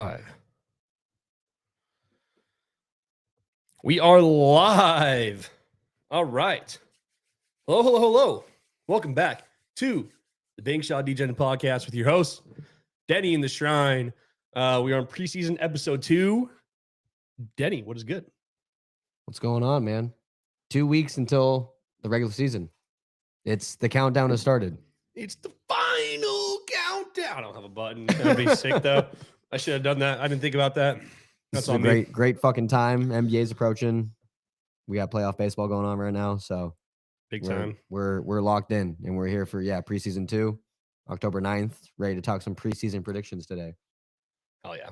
Live. We are live. All right. Hello, hello, hello. Welcome back to the Bank Shot DGen podcast with your host, Denny in the Shrine. We are on preseason episode 2. Denny, what is good? What's going on, man? 2 weeks until the regular season. It's the countdown has started. It's the final countdown. I don't have a button. That'd be sick, though. I should have done that. I didn't think about that. That's a on me. Great fucking time. NBA's approaching. We got playoff baseball going on right now, so big time. We're locked in, and we're here for preseason 2, October 9th. Ready to talk some preseason predictions today. Hell yeah!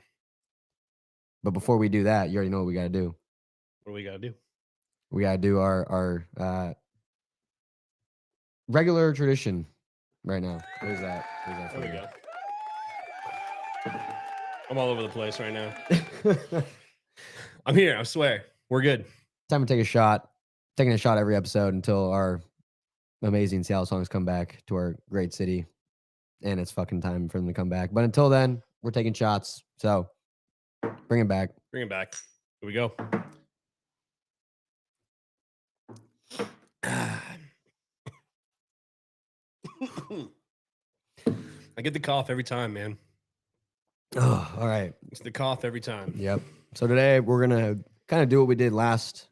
But before we do that, you already know what we got to do. What do we got to do? We got to do our regular tradition right now. Where's that? There we go. I'm all over the place right now. I'm here. I swear. We're good. Time to take a shot. Taking a shot every episode until our amazing Seattle songs come back to our great city. And it's fucking time for them to come back. But until then, we're taking shots. So bring it back. Bring it back. Here we go. I get the cough every time, man. Oh, all right. It's the cough every time. Yep. So today we're gonna kind of do what we did last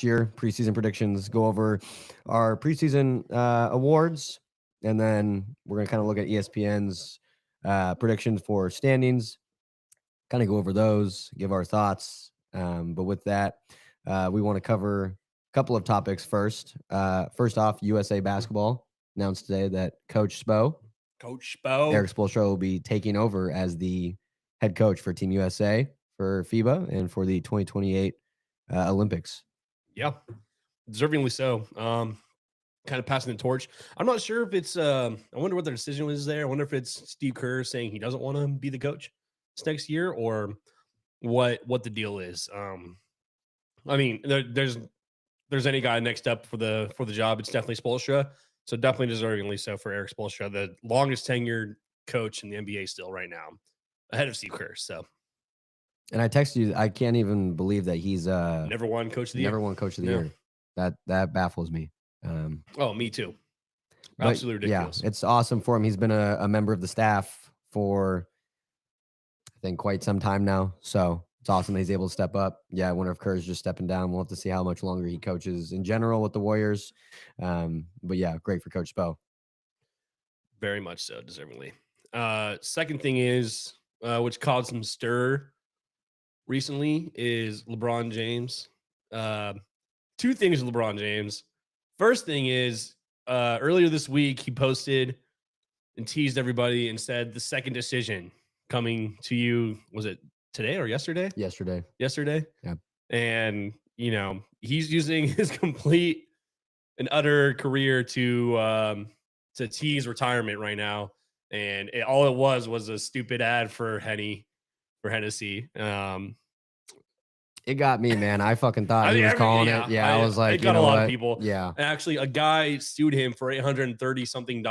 year, preseason predictions, go over our preseason awards, and then we're gonna kind of look at ESPN's predictions for standings, kind of go over those, give our thoughts. But with that, we want to cover a couple of topics first. First off, USA basketball announced today that Coach Spo, Erik Spoelstra, will be taking over as the head coach for Team USA for FIBA and for the 2028 Olympics. Yeah, deservingly so. Kind of passing the torch. I'm not sure if it's. I wonder what the decision was there. I wonder if it's Steve Kerr saying he doesn't want to be the coach this next year, or what the deal is. I mean, there's any guy next up for the job, it's definitely Spoelstra. So definitely deservingly so for Erik Spoelstra, the longest tenured coach in the NBA still right now, ahead of Steve Kerr. So, and I texted you, I can't even believe that he's never won coach of the year. Never won coach of the year. That baffles me. Oh, me too. Absolutely ridiculous. Yeah, it's awesome for him. He's been a member of the staff for, I think, quite some time now. So it's awesome that he's able to step up. Yeah, I wonder if Kerr's just stepping down. We'll have to see how much longer he coaches in general with the Warriors. But yeah, great for Coach Spo. Very much so, deservingly. Second thing is, which caused some stir recently, is LeBron James. Two things with LeBron James. First thing is, earlier this week, he posted and teased everybody and said the second decision coming to you, was it today or yesterday? Yesterday. Yeah. And, he's using his complete and utter career to tease retirement right now. And all it was a stupid ad for Hennessy. It got me, man. I fucking thought he was calling it. Yeah, I was like, it got a lot of people. Yeah. And actually, a guy sued him for $830 something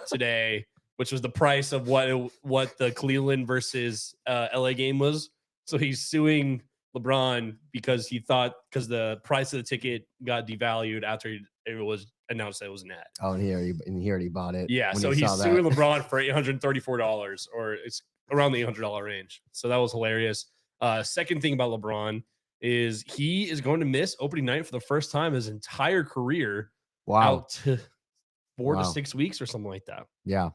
today, which was the price of what the Cleveland versus LA game was. So he's suing LeBron because the price of the ticket got devalued after it was announced that it was an ad. Oh, and he already bought it. Yeah, so he's suing LeBron for $834, or it's around the $800 range. So that was hilarious. Second thing about LeBron is he is going to miss opening night for the first time his entire career. Wow. Out to 4 to 6 weeks or something like that. Yeah.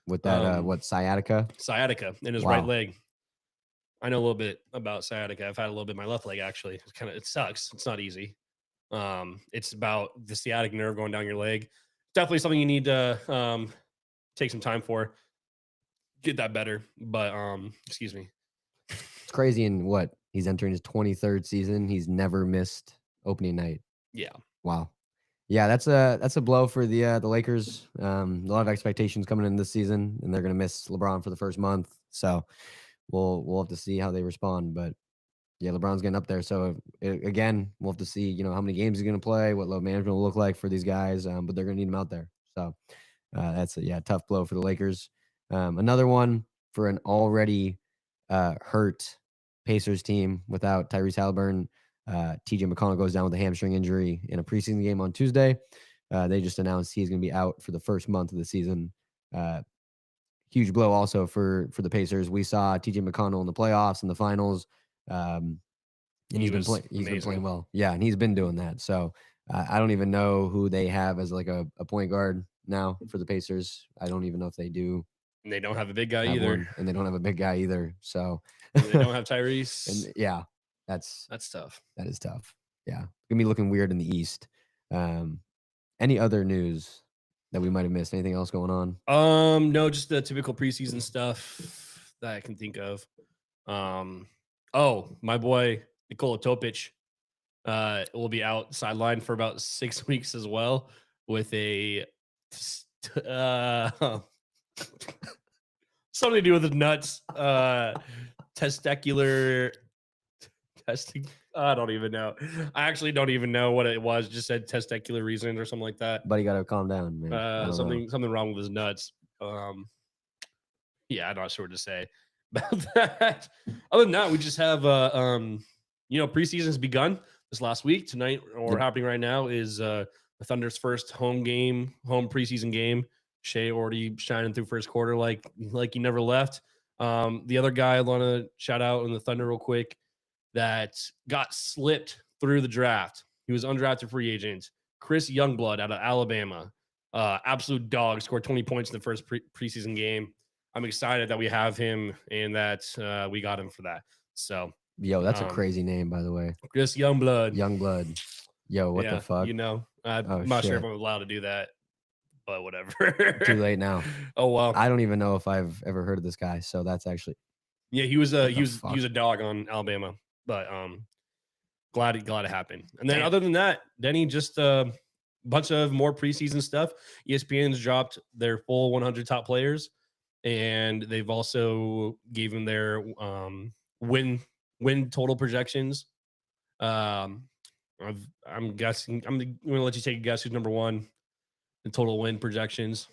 With that, sciatica? Sciatica in his right leg. I know a little bit about sciatica. I've had a little bit in my left leg, actually. It sucks. It's not easy. It's about the sciatic nerve going down your leg. Definitely something you need to take some time for. Get that better. But, excuse me. It's crazy. In what? He's entering his 23rd season. He's never missed opening night. Yeah. Wow. Yeah, that's a blow for the Lakers. A lot of expectations coming in this season, and they're going to miss LeBron for the first month. So we'll have to see how they respond. But yeah, LeBron's getting up there. So again, we'll have to see how many games he's going to play, what load management will look like for these guys. But they're going to need him out there. So that's a tough blow for the Lakers. Another one for an already hurt Pacers team without Tyrese Halliburton. TJ McConnell goes down with a hamstring injury in a preseason game on Tuesday. They just announced he's going to be out for the first month of the season. Huge blow also for the Pacers. We saw TJ McConnell in the playoffs and the finals. And he's been playing well. Yeah, and he's been doing that. So I don't even know who they have as like a point guard now for the Pacers. I don't even know if they do. And they don't have a big guy either. And they don't have a big guy either. So they don't have Tyrese. And yeah, that's tough. That is tough. Yeah. Gonna be looking weird in the East. Any other news that we might have missed? Anything else going on? No, just the typical preseason stuff that I can think of. My boy Nikola Topic will be out sidelined for about 6 weeks as well with a something to do with his nuts. Testicular testing. I don't even know. I actually don't even know what it was. Just said testicular reasons or something like that. But you gotta calm down, man. Something wrong with his nuts. Yeah, I'm not sure what to say about that. Other than that, we just have preseason's begun this last week. Tonight, or happening right now, is the Thunder's first home preseason game. Shea already shining through first quarter like he never left. The other guy I want to shout out in the Thunder real quick that got slipped through the draft. He was undrafted free agent. Chris Youngblood out of Alabama. Absolute dog, scored 20 points in the first preseason game. I'm excited that we have him and that we got him for that. So, yo, that's a crazy name, by the way. Chris Youngblood. Yo, what the fuck? I'm not sure if I'm allowed to do that, but whatever. Too late now. Oh well. I don't even know if I've ever heard of this guy. So that's actually. Yeah, he was a dog on Alabama, but glad it happened. And then other than that, Denny, just a bunch of more preseason stuff. ESPN's dropped their full 100 top players, and they've also given their win total projections. I'm guessing. I'm going to let you take a guess who's number one in total win projections.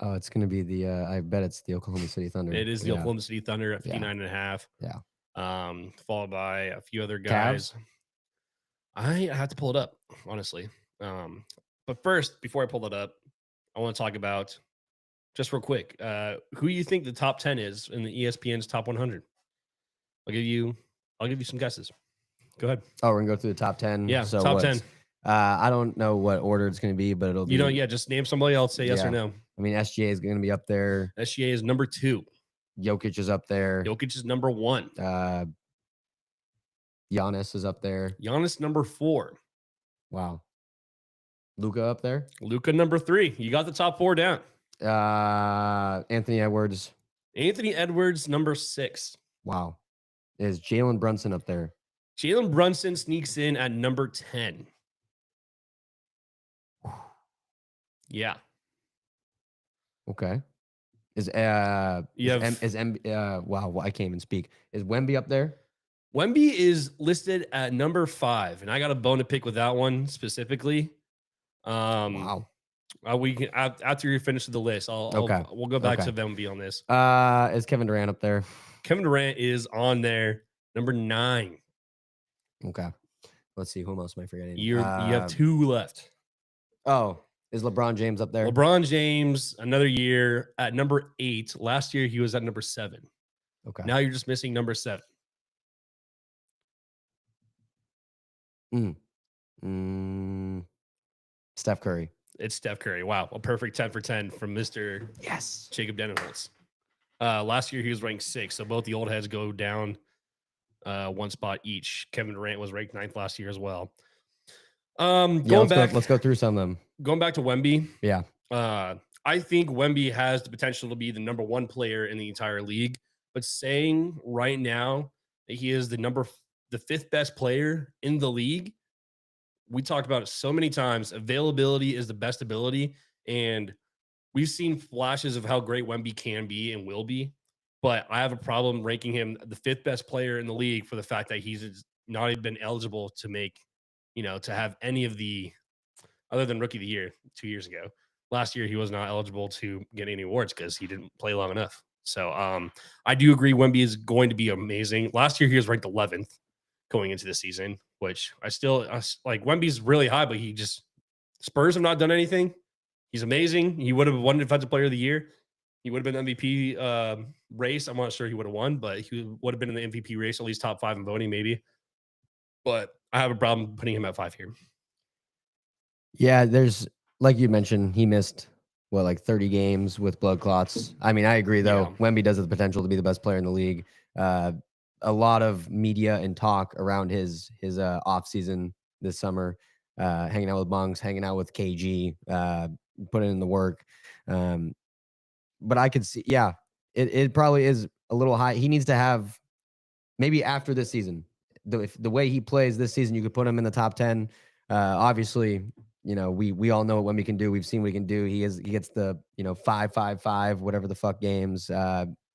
Oh, it's going to be the. I bet it's the Oklahoma City Thunder. It is the Oklahoma City Thunder at 59.5. Yeah. Followed by a few other guys. Cavs? I have to pull it up, honestly. But first, before I pull it up, I want to talk about just real quick. Who you think the top 10 is in the ESPN's top 100? I'll give you some guesses. Go ahead. Oh, we're gonna go through the top 10. Yeah, so top 10. I don't know what order it's gonna be, but it'll be. Just name somebody else. Say yes or no. I mean, SGA is gonna be up there. SGA is number 2. Jokic is up there. Jokic is number 1. Giannis is up there. Giannis number 4. Wow. Luka up there. Luka number 3. You got the top 4 down. Anthony Edwards. Anthony Edwards number 6. Wow. Is Jalen Brunson up there? Jalen Brunson sneaks in at number 10. Yeah. Okay. Wow, I can't even speak. Is Wemby up there? Wemby is listed at number 5, and I got a bone to pick with that one specifically. Wow. We can after you finish the list, we'll go back to Wemby on this. Is Kevin Durant up there? Kevin Durant is on there, number 9. Okay. Let's see. Who else am I forgetting? You have 2 left. Oh, is LeBron James up there? LeBron James, another year at number 8. Last year, he was at number 7. Okay. Now you're just missing number 7. Steph Curry. It's Steph Curry. Wow. A perfect 10 for 10 from Mr. Yes. Jacob Denenholtz. Last year, he was ranked 6. So both the old heads go down 1 spot each. Kevin Durant was ranked 9th last year as well. Let's go through some of them. Going back to Wemby. Yeah. I think Wemby has the potential to be the number 1 player in the entire league. But saying right now that he is the 5th best player in the league, we talked about it so many times. Availability is the best ability. And we've seen flashes of how great Wemby can be and will be. But I have a problem ranking him the 5th best player in the league for the fact that he's not even been eligible to make, to have any of the, other than Rookie of the Year 2 years ago. Last year, he was not eligible to get any awards because he didn't play long enough. So I do agree Wemby is going to be amazing. Last year he was ranked 11th going into the season, which I like. Wemby's really high, but Spurs have not done anything. He's amazing. He would have won Defensive Player of the Year. He would have been MVP race. I'm not sure he would have won, but he would have been in the MVP race, at least top 5 in voting, maybe. But I have a problem putting him at 5 here. Yeah, there's, like you mentioned, he missed like 30 games with blood clots. I mean, I agree though. Yeah. Wemby does have the potential to be the best player in the league. A lot of media and talk around his off season this summer, hanging out with Bunks, hanging out with KG, putting in the work. But I could see, yeah, it probably is a little high. He needs to have, maybe after this season, the way he plays this season, you could put him in the top 10. Obviously, we all know what Wemby can do. We've seen what he can do. He gets the 5-5-5, whatever the fuck games.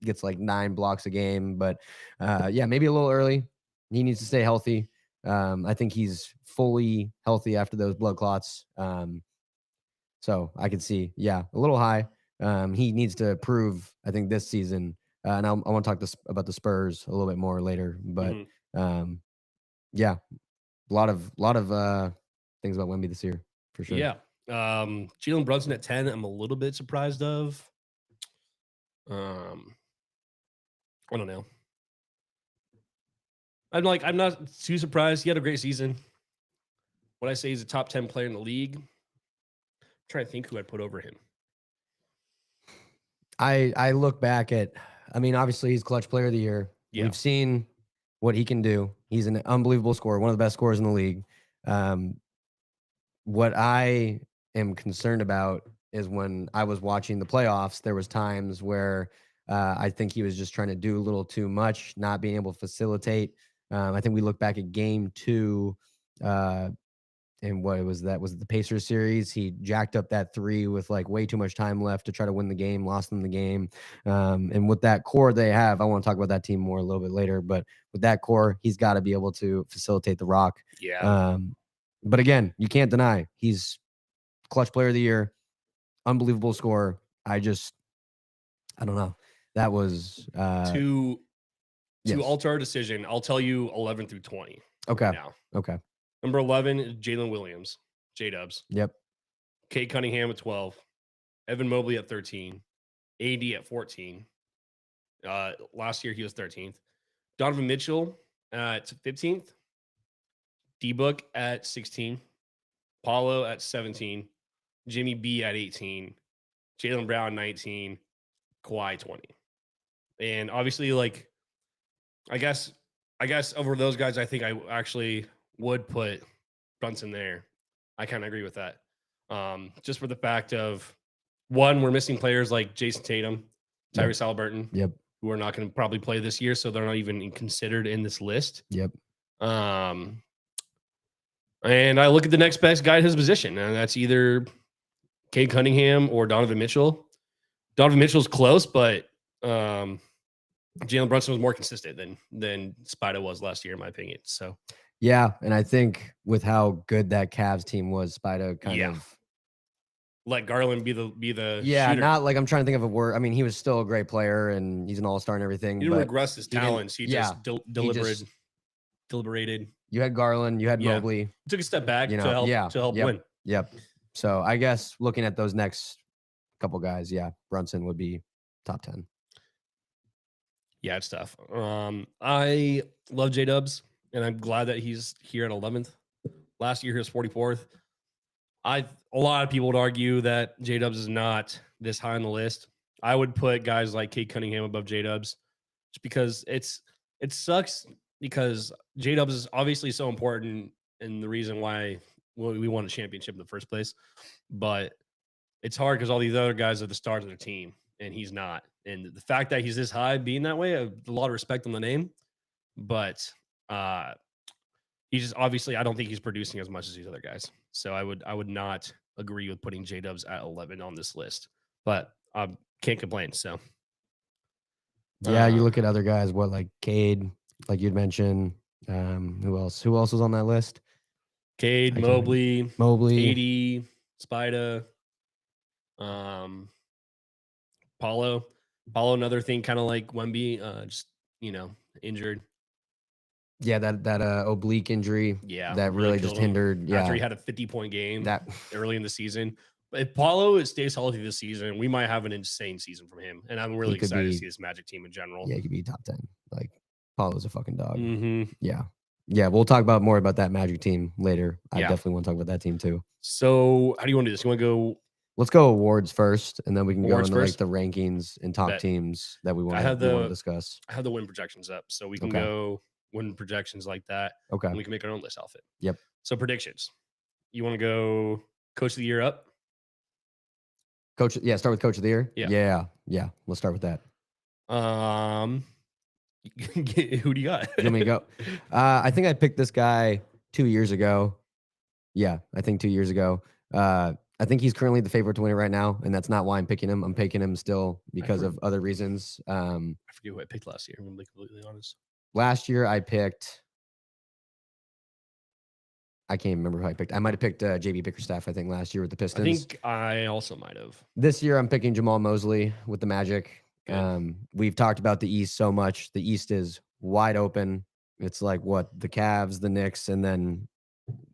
Gets like 9 blocks a game. But yeah, maybe a little early. He needs to stay healthy. I think he's fully healthy after those blood clots. So I could see, yeah, a little high. He needs to prove, I think, this season. And I want to talk about the Spurs a little bit more later. But yeah, a lot of things about Wemby this year for sure. Yeah. Jalen Brunson at 10, I'm a little bit surprised of. I don't know. I'm not too surprised. He had a great season. When I say he's a top 10 player in the league, I'm trying to think who I'd put over him. I look back at, I mean, obviously he's clutch player of the year. Yeah. We've seen what he can do. He's an unbelievable scorer, one of the best scorers in the league. What I am concerned about is when I was watching the playoffs, there was times where I think he was just trying to do a little too much, not being able to facilitate. I think we look back at game 2, and what was that? Was it the Pacers series? He jacked up that 3 with like way too much time left to try to win the game, lost them the game. And with that core they have, I want to talk about that team more a little bit later, but with that core, he's got to be able to facilitate the rock. Yeah. But again, you can't deny he's clutch player of the year, unbelievable scorer. I don't know. That was to alter our decision. I'll tell you 11 through 20. Okay. Right now. Okay. Number 11, Jalen Williams, J-Dubs. Yep. Cade Cunningham at 12. Evan Mobley at 13. AD at 14. Last year he was 13th. Donovan Mitchell at 15th. D-Book at 16. Paulo at 17. Jimmy B at 18. Jaylen Brown 19. Kawhi 20. And obviously, like, I guess over those guys, I think I actually would put Brunson there. I kind of agree with that. Just for the fact of, one, we're missing players like Jason Tatum, Tyrese Haliburton, who are not going to probably play this year, so they're not even considered in this list. And I look at the next best guy in his position, and that's either Cade Cunningham or Donovan Mitchell. Donovan Mitchell's close, but Jalen Brunson was more consistent than Spida was last year, in my opinion. So, yeah, and I think with how good that Cavs team was, Spida kind of let Garland be the shooter. Not like I'm trying to think of a word. I mean, he was still a great player and he's an all-star and everything. He didn't regress his talents. He just deliberated. You had Garland, you had Mobley. He took a step back to help win. Yep. So I guess looking at those next couple guys, Brunson would be top 10. Yeah, it's tough. I love J-Dubs, and I'm glad that he's here at 11th. Last year, he was 44th. A lot of people would argue that J-Dubs is not this high on the list. I would put guys like Cade Cunningham above J-Dubs, just because it sucks, because J-Dubs is obviously so important and the reason why we won a championship in the first place. But it's hard because all these other guys are the stars of their team, and he's not. And the fact that he's this high being that way, a lot of respect on the name, but he's just, obviously, I don't think he's producing as much as these other guys. So I would not agree with putting J-Dubs at 11 on this list, but I can't complain. So yeah, you look at other guys, like Cade, like you'd mentioned. Who else was on that list? Cade, Mobley, AD, Spida, Paulo. Paulo, another thing, kind of like Wemby, just injured. Yeah, that oblique injury Yeah, that really just killed him hindered. after Yeah, he had a 50-point game that early in the season. But if Paulo stays healthy this season, we might have an insane season from him. And I'm really he could excited to be. see this Magic team in general. Yeah, he could be top 10. Like Paulo's a fucking dog. Mm-hmm. Yeah, yeah. We'll talk about more about that Magic team later. I Yeah. definitely want to talk about that team too. So how do you want to do this? You want to go? Let's go awards first, and then we can go Awards into first? like the rankings and top Bet. teams that we want I have to the discuss. I have the win projections up, so we can Okay. go win projections like that, Okay. and we can make our own list off it. Yep. So predictions. You want to go coach of the year up? Coach, yeah, start with coach of the year. Yeah. Yeah. Let's start with that. Who do you got? You want me to go? I think I picked this guy 2 years ago. Yeah, I think 2 years ago. I think he's currently the favorite to win it right now, and that's not why I'm picking him. I'm picking him still because of other reasons. I forget who I picked last year. I'm gonna be completely honest. Last year I picked. I can't remember who I picked. I might have picked JB Bickerstaff, I think, last year with the Pistons. I think I also might have. This year I'm picking Jamal Mosley with the Magic. Good. We've talked about the East so much. The East is wide open. It's like the Cavs, the Knicks, and then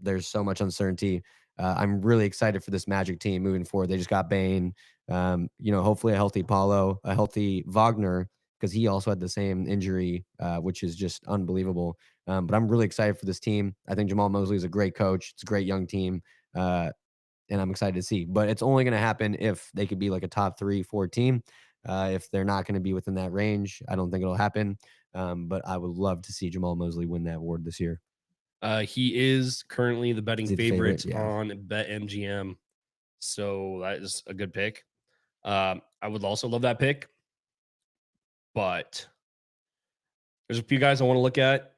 there's so much uncertainty. I'm really excited for this Magic team moving forward. They just got Bane. Hopefully a healthy Paulo, a healthy Wagner, because he also had the same injury, which is just unbelievable. But I'm really excited for this team. I think Jamal Mosley is a great coach. It's a great young team. And I'm excited to see. But it's only going to happen if they could be like a top 3-4 team. If they're not going to be within that range, I don't think it'll happen. But I would love to see Jamal Mosley win that award this year. He is currently the betting favorite Yeah. on BetMGM. So that is a good pick. I would also love that pick. But there's a few guys I want to look at.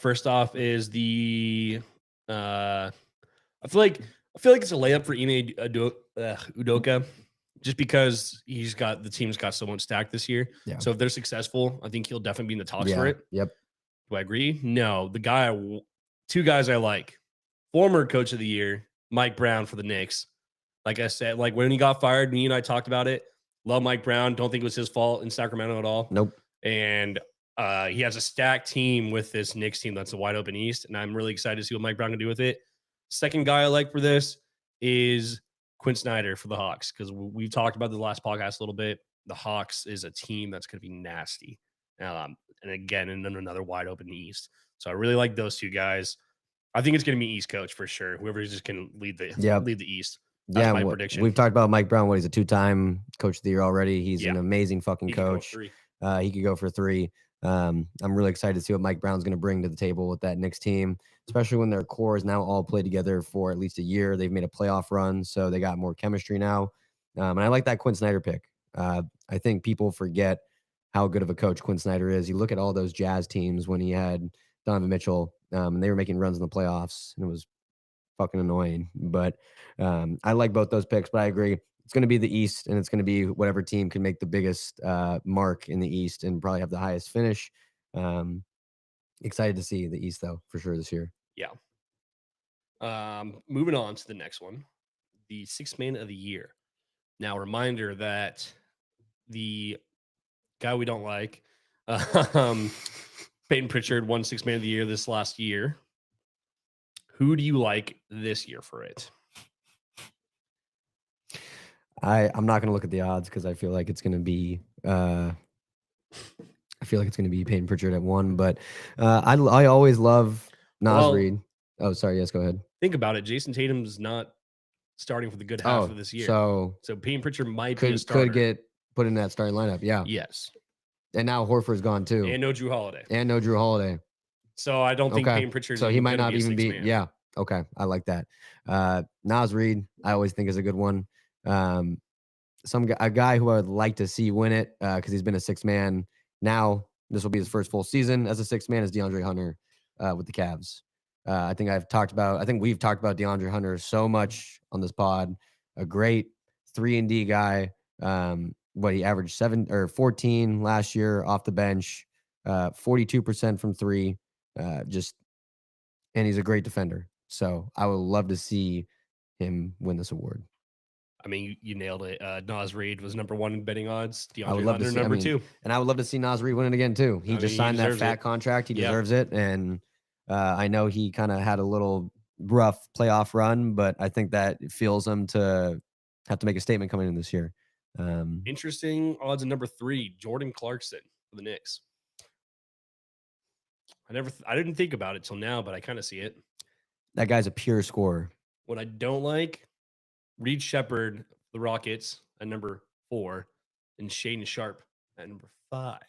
First off is the I feel like it's a layup for Ime Udoka, just because the team's got so much stacked this year. Yeah. So if they're successful, I think he'll definitely be in the talks for it. Yep. Do I agree? No. Two guys I like. Former coach of the year, Mike Brown for the Knicks. Like I said, like when he got fired, me and I talked about it. Love Mike Brown. Don't think it was his fault in Sacramento at all. Nope. And he has a stacked team with this Knicks team that's a wide open East, and I'm really excited to see what Mike Brown can do with it. Second guy I like for this is Quinn Snyder for the Hawks, because we've talked about the last podcast a little bit. The Hawks is a team that's going to be nasty. And again, in another wide open East. So I really like those two guys. I think it's going to be East coach for sure. Whoever just can lead the East. That's my prediction. We've talked about Mike Brown. He's a 2-time coach of the year already. He's an amazing fucking coach. He could go for 3. I'm really excited to see what Mike Brown's going to bring to the table with that Knicks team, especially when their core is now all played together for at least a year. They've made a playoff run, so they got more chemistry now. And I like that Quinn Snyder pick. I think people forget how good of a coach Quinn Snyder is. You look at all those Jazz teams when he had Donovan Mitchell, and they were making runs in the playoffs, and it was fucking annoying. But I like both those picks, but I agree. It's going to be the East, and it's going to be whatever team can make the biggest mark in the East and probably have the highest finish. Excited to see the East, though, for sure this year. Yeah. Moving on to the next one, the Sixth Man of the Year. Now, reminder that the guy we don't like, Peyton Pritchard, won Sixth Man of the Year this last year. Who do you like this year for it? I'm not going to look at the odds because I feel like it's going to be Peyton Pritchard at 1. But I always love Naz Reid. Oh, sorry. Yes, go ahead. Think about it. Jason Tatum's not starting for the good half of this year. So Peyton Pritchard could get put in that starting lineup. Yeah. Yes. And now Horford's gone too. And no Drew Holiday. So I don't think Peyton Pritchard. So he might not even be. Yeah. Okay. I like that. Naz Reid, I always think is a good one. A guy who I would like to see win it because he's been a 6th man. Now this will be his first full season as a 6th man is DeAndre Hunter with the Cavs. I think we've talked about DeAndre Hunter so much on this pod. A great 3-and-D guy. He averaged 14 last year off the bench, 42% from 3. And he's a great defender. So I would love to see him win this award. I mean, you nailed it. Nas Reed was number 1 in betting odds. I would DeAndre love to Hunter see. I number mean, 2. and I would love to see Nas Reed win it again too. He I just mean, he signed that deserves fat it. contract. He Yeah. deserves it, and I know he kind of had a little rough playoff run, but I think that it feels him to have to make a statement coming in this year. Interesting odds in number 3, Jordan Clarkson for the Knicks. I didn't think about it till now, but I kind of see it. That guy's a pure scorer. What I don't like, Reed Shepherd, the Rockets at number 4, and Shaden Sharp at number 5.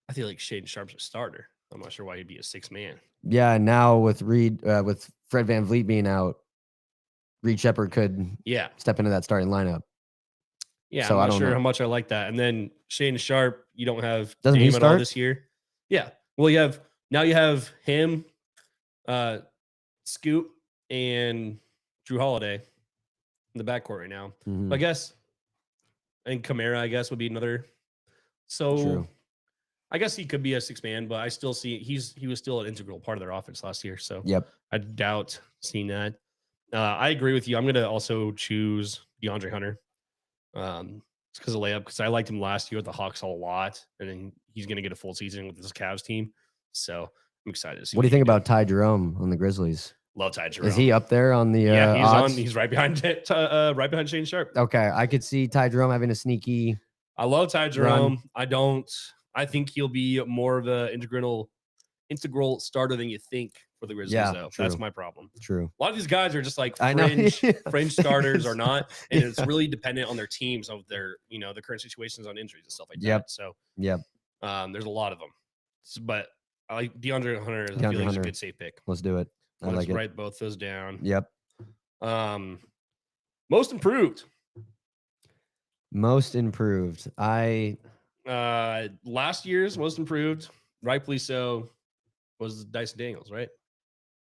I feel like Shaden Sharp's a starter. I'm not sure why he'd be a 6th man. Yeah, now with with Fred VanVleet being out, Reed Shepherd could step into that starting lineup. Yeah, so I'm I not don't sure know. how much I like that. And then Shaden Sharp, you don't have Doesn't he Dame at all start? this year. Yeah. Well, you have him, Scoot, and Drew Holiday in the backcourt right now. Mhm. I guess, and Kamara, I guess, would be another. So True. I guess he could be a 6th man, but I still see he was still an integral part of their offense last year. So Yep. I doubt seeing that. I agree with you. I'm going to also choose DeAndre Hunter. It's because of layup, because I liked him last year with the Hawks a lot, and then he's going to get a full season with this Cavs team. So I'm excited to see. What do you he think can about Ty Jerome on the Grizzlies? Love Ty Jerome. Is he up there on the Yeah, he's odds? He's right behind Shane Sharp. Okay, I could see Ty Jerome having a sneaky. I love Ty Jerome. Run. I think he'll be more of an integral starter than you think for the Grizzlies. Though True. that's my problem. True. A lot of these guys are just like I know. fringe starters or not, and it's really dependent on their teams, of their the current situations on injuries and stuff like that. So there's a lot of them, but I like DeAndre Hunter. I feel like he's a good safe pick. Let's do it. Let's write both those down. Yep. Most improved. Most improved. Last year's most improved, rightfully so, was Dyson Daniels, right?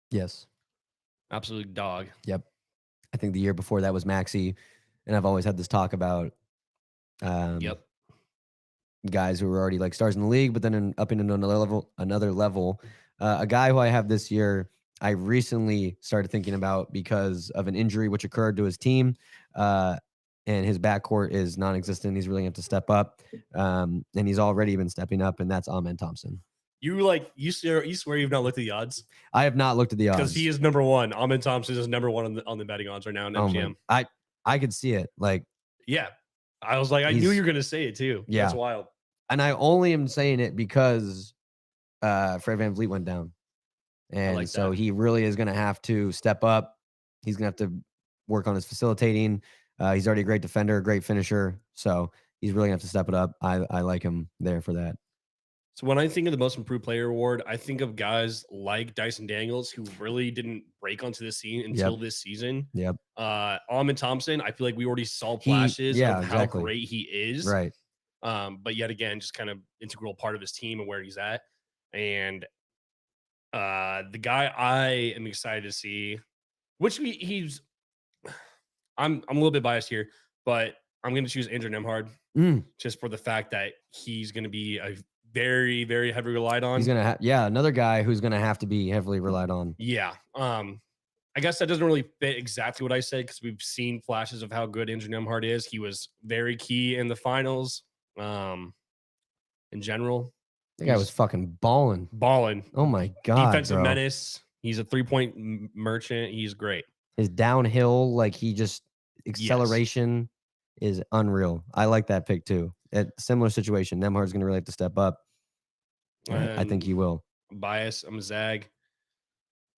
Yes. Absolute dog. Yep. I think the year before that was Maxey, and I've always had this talk about guys who were already like stars in the league, but then up into another level. A guy who I have this year, I recently started thinking about because of an injury which occurred to his team, and his backcourt is non-existent. He's really going to have to step up, and he's already been stepping up, and that's Amen Thompson. You swear you've not looked at the odds? I have not looked at the odds because he is number 1. Amen Thompson is number 1 on the betting odds right now in MGM. I could see it. Like, yeah, I was like, I knew you were going to say it too. Yeah, that's wild. And I only am saying it because Fred VanVleet went down, and so he really is going to have to step up. He's going to have to work on his facilitating. He's already a great defender, a great finisher, so he's really going to have to step it up. I like him there for that. So when I think of the most improved player award, I think of guys like Dyson Daniels, who really didn't break onto the scene until this season. Yep. Amen Thompson, I feel like we already saw flashes of how great he is. Right. But yet again, just kind of integral part of his team and where he's at. And the guy I am excited to see, which I'm a little bit biased here, but I'm going to choose Andrew Nembhard just for the fact that he's going to be a very, very heavily relied on. He's going to have, another guy who's going to have to be heavily relied on. Yeah. I guess that doesn't really fit exactly what I said, because we've seen flashes of how good Andrew Nembhard is. He was very key in the finals. In general, the guy was fucking balling. Oh my God. Defensive menace. He's a 3-point merchant. He's great. His downhill, like acceleration is unreal. I like that pick too. At similar situation, Nembhard's going to really have to step up. I think he will. Bias. I'm a Zag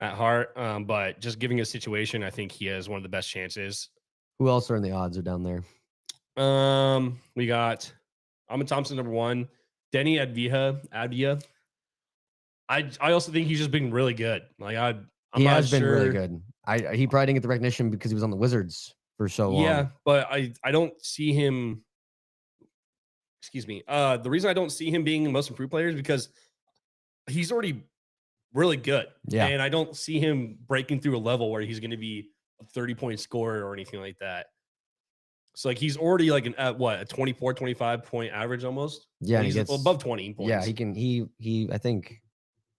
at heart, but just giving a situation, I think he has one of the best chances. Who else are in the odds are down there? We got Amen Thompson number 1, Denny Advia. I also think he's just been really good. Like he has been really good. He probably didn't get the recognition because he was on the Wizards for so long. Yeah, but I don't see him. Excuse me. The reason I don't see him being the most improved player is because he's already really good. Yeah. And I don't see him breaking through a level where he's going to be a 30-point scorer or anything like that. So like he's already like a 24, 25 point average almost. Yeah, he's above 20 points. Yeah, he can. He I think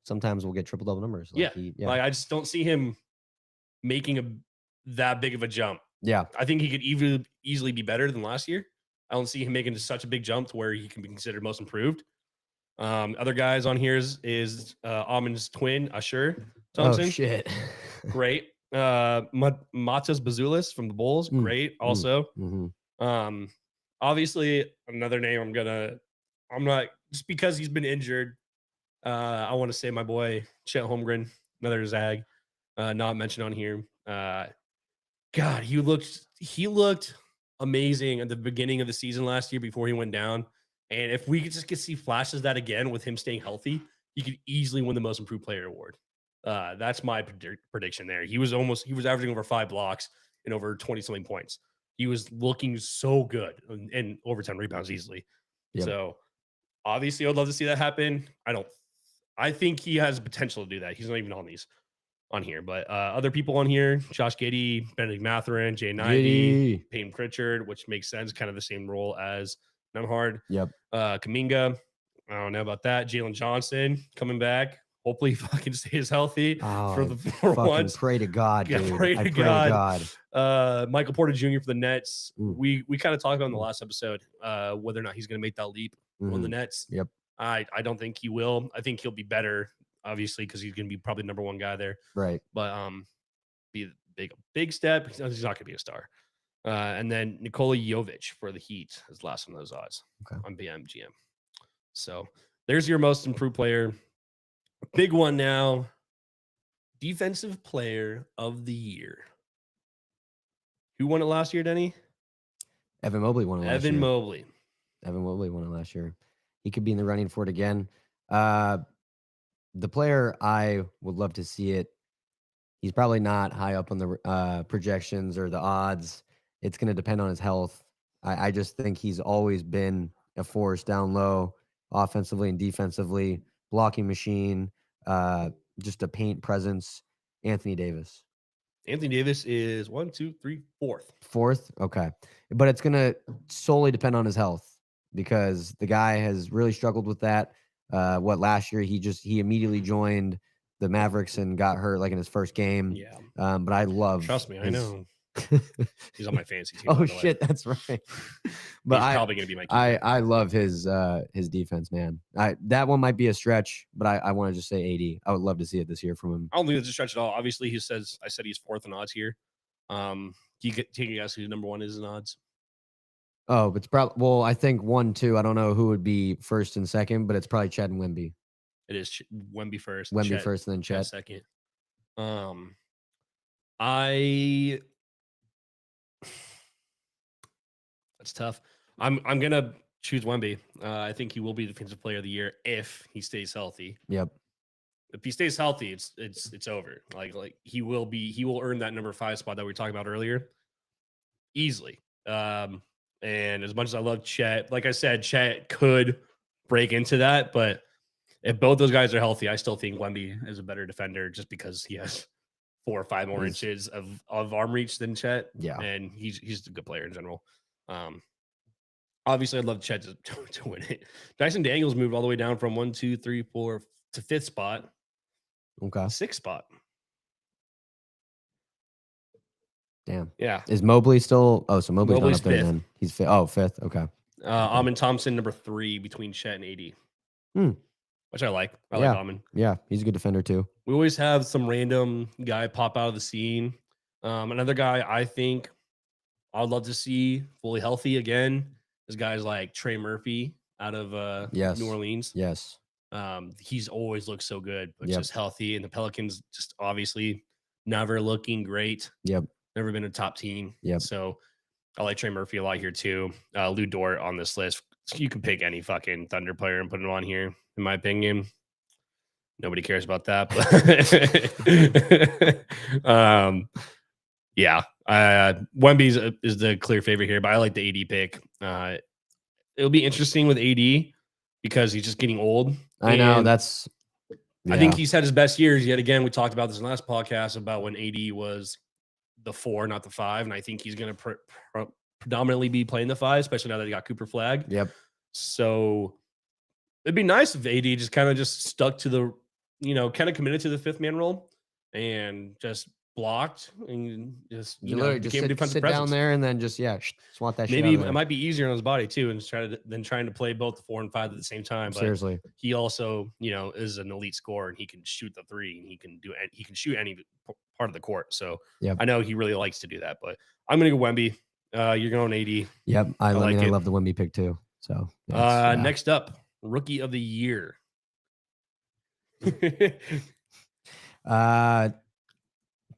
sometimes we'll get triple double numbers. Like I just don't see him making that big of a jump. Yeah. I think he could easily be better than last year. I don't see him making such a big jump to where he can be considered most improved. Other guys on here is Amon's twin, Ashur Oh Thompson. shit. Great. Matas Bazulis from the Bulls. Great. Also. Obviously another name I'm not just because he's been injured. I want to say my boy Chet Holmgren, another Zag, not mentioned on here. God, he looked amazing at the beginning of the season last year before he went down. And if we could just get see flashes of that again with him staying healthy, he could easily win the most improved player award. That's my prediction there. He was averaging over 5 blocks and over 20 something points. He was looking so good and over 10 rebounds easily. Yep. So obviously I'd love to see that happen. I think he has potential to do that. He's not even on here, but other people on here, Josh Giddey, Benedict Mathurin, Jay Nivey, Peyton Pritchard, which makes sense, kind of the same role as Nemhard. Yep. Kaminga, I don't know about that. Jalen Johnson coming back. Hopefully he fucking stays healthy for once. Pray to God, dude. Pray to God. God. Michael Porter Jr. for the Nets. Mm. We kind of talked about in the last episode whether or not he's going to make that leap on the Nets. Yep. I don't think he will. I think he'll be better, obviously, because he's going to be probably number one guy there. Right. But be a big step. He's not going to be a star. And then Nikola Jovic for the Heat is last one of those odds on BMGM. So there's your most improved player. Big one now. Defensive player of the year. Who won it last year, Denny? Evan Mobley won it last year. Evan Mobley won it last year. He could be in the running for it again. The player I would love to see it. He's probably not high up on the projections or the odds. It's going to depend on his health. I just think he's always been a force down low, offensively and defensively, blocking machine, just a paint presence. Anthony Davis. Anthony Davis is 1, 2, 3, fourth. Fourth? Okay. But it's going to solely depend on his health because the guy has really struggled with that. Last year he immediately joined the Mavericks and got hurt like in his first game. Yeah. But I love. Trust me, I know. He's on my fantasy team. Oh shit, that's right. But he's probably gonna be my keeper. I love his defense, man. That one might be a stretch, but I want to just say 80. I would love to see it this year from him. I don't think it's a stretch at all. Obviously, I said he's fourth in odds here. You take a guess who number one is in odds? Oh, it's probably I think 1, 2. I don't know who would be first and second, but it's probably Chet and Wemby. It is Wemby first. Wemby first, and then Chet second. That's tough. I'm gonna choose Wemby. I think he will be defensive player of the year if he stays healthy. Yep. If he stays healthy, it's over. Like he will earn that number 5 spot that we were talking about earlier easily. And as much as I love Chet, like I said, Chet could break into that, but if both those guys are healthy, I still think Wemby is a better defender just because he has 4 or 5 more inches of arm reach than Chet. Yeah. And he's a good player in general. Obviously I'd love Chet to win it. Dyson Daniels moved all the way down from 1, 2, 3, 4 to 5th spot. Okay. 6th spot. Damn. Yeah. Is Mobley still? Oh, so Mobley's not up there 5th. then. He's 5th. Oh, 5th. Okay. Amen Thompson, number 3 between Chet and AD. Which I like. I like Amen. Yeah, he's a good defender too. We always have some random guy pop out of the scene. Another guy I think I'd love to see fully healthy again is guys like Trey Murphy out of New Orleans. Yes. He's always looked so good, but just healthy. And the Pelicans just obviously never looking great. Yep. Never been a top team. Yep. So I like Trey Murphy a lot here too. Lou Dort on this list. You can pick any fucking Thunder player and put him on here, in my opinion. Nobody cares about that. But Wemby is the clear favorite here, but I like the AD pick. It'll be interesting with AD because he's just getting old. I know I think he's had his best years yet again. We talked about this in the last podcast about when AD was the 4, not the 5, and I think he's going to predominantly be playing the 5, especially now that he got Cooper Flag. Yep. So it'd be nice if AD just kind of stuck to the, kind of committed to the 5th man role and just blocked and just You literally just became a defensive sit down presence. there and then just swat that shit Maybe out of it there. might be easier on his body too, and trying to play both the 4 and 5 at the same time. But Seriously. he also, is an elite scorer, and he can shoot the three, and he can shoot any part of the court. So Yep. I know he really likes to do that. But I'm gonna go Wemby. You're going AD. Yep. I like mean, I it. love the Wemby pick too. So yeah. Next up, rookie of the year. I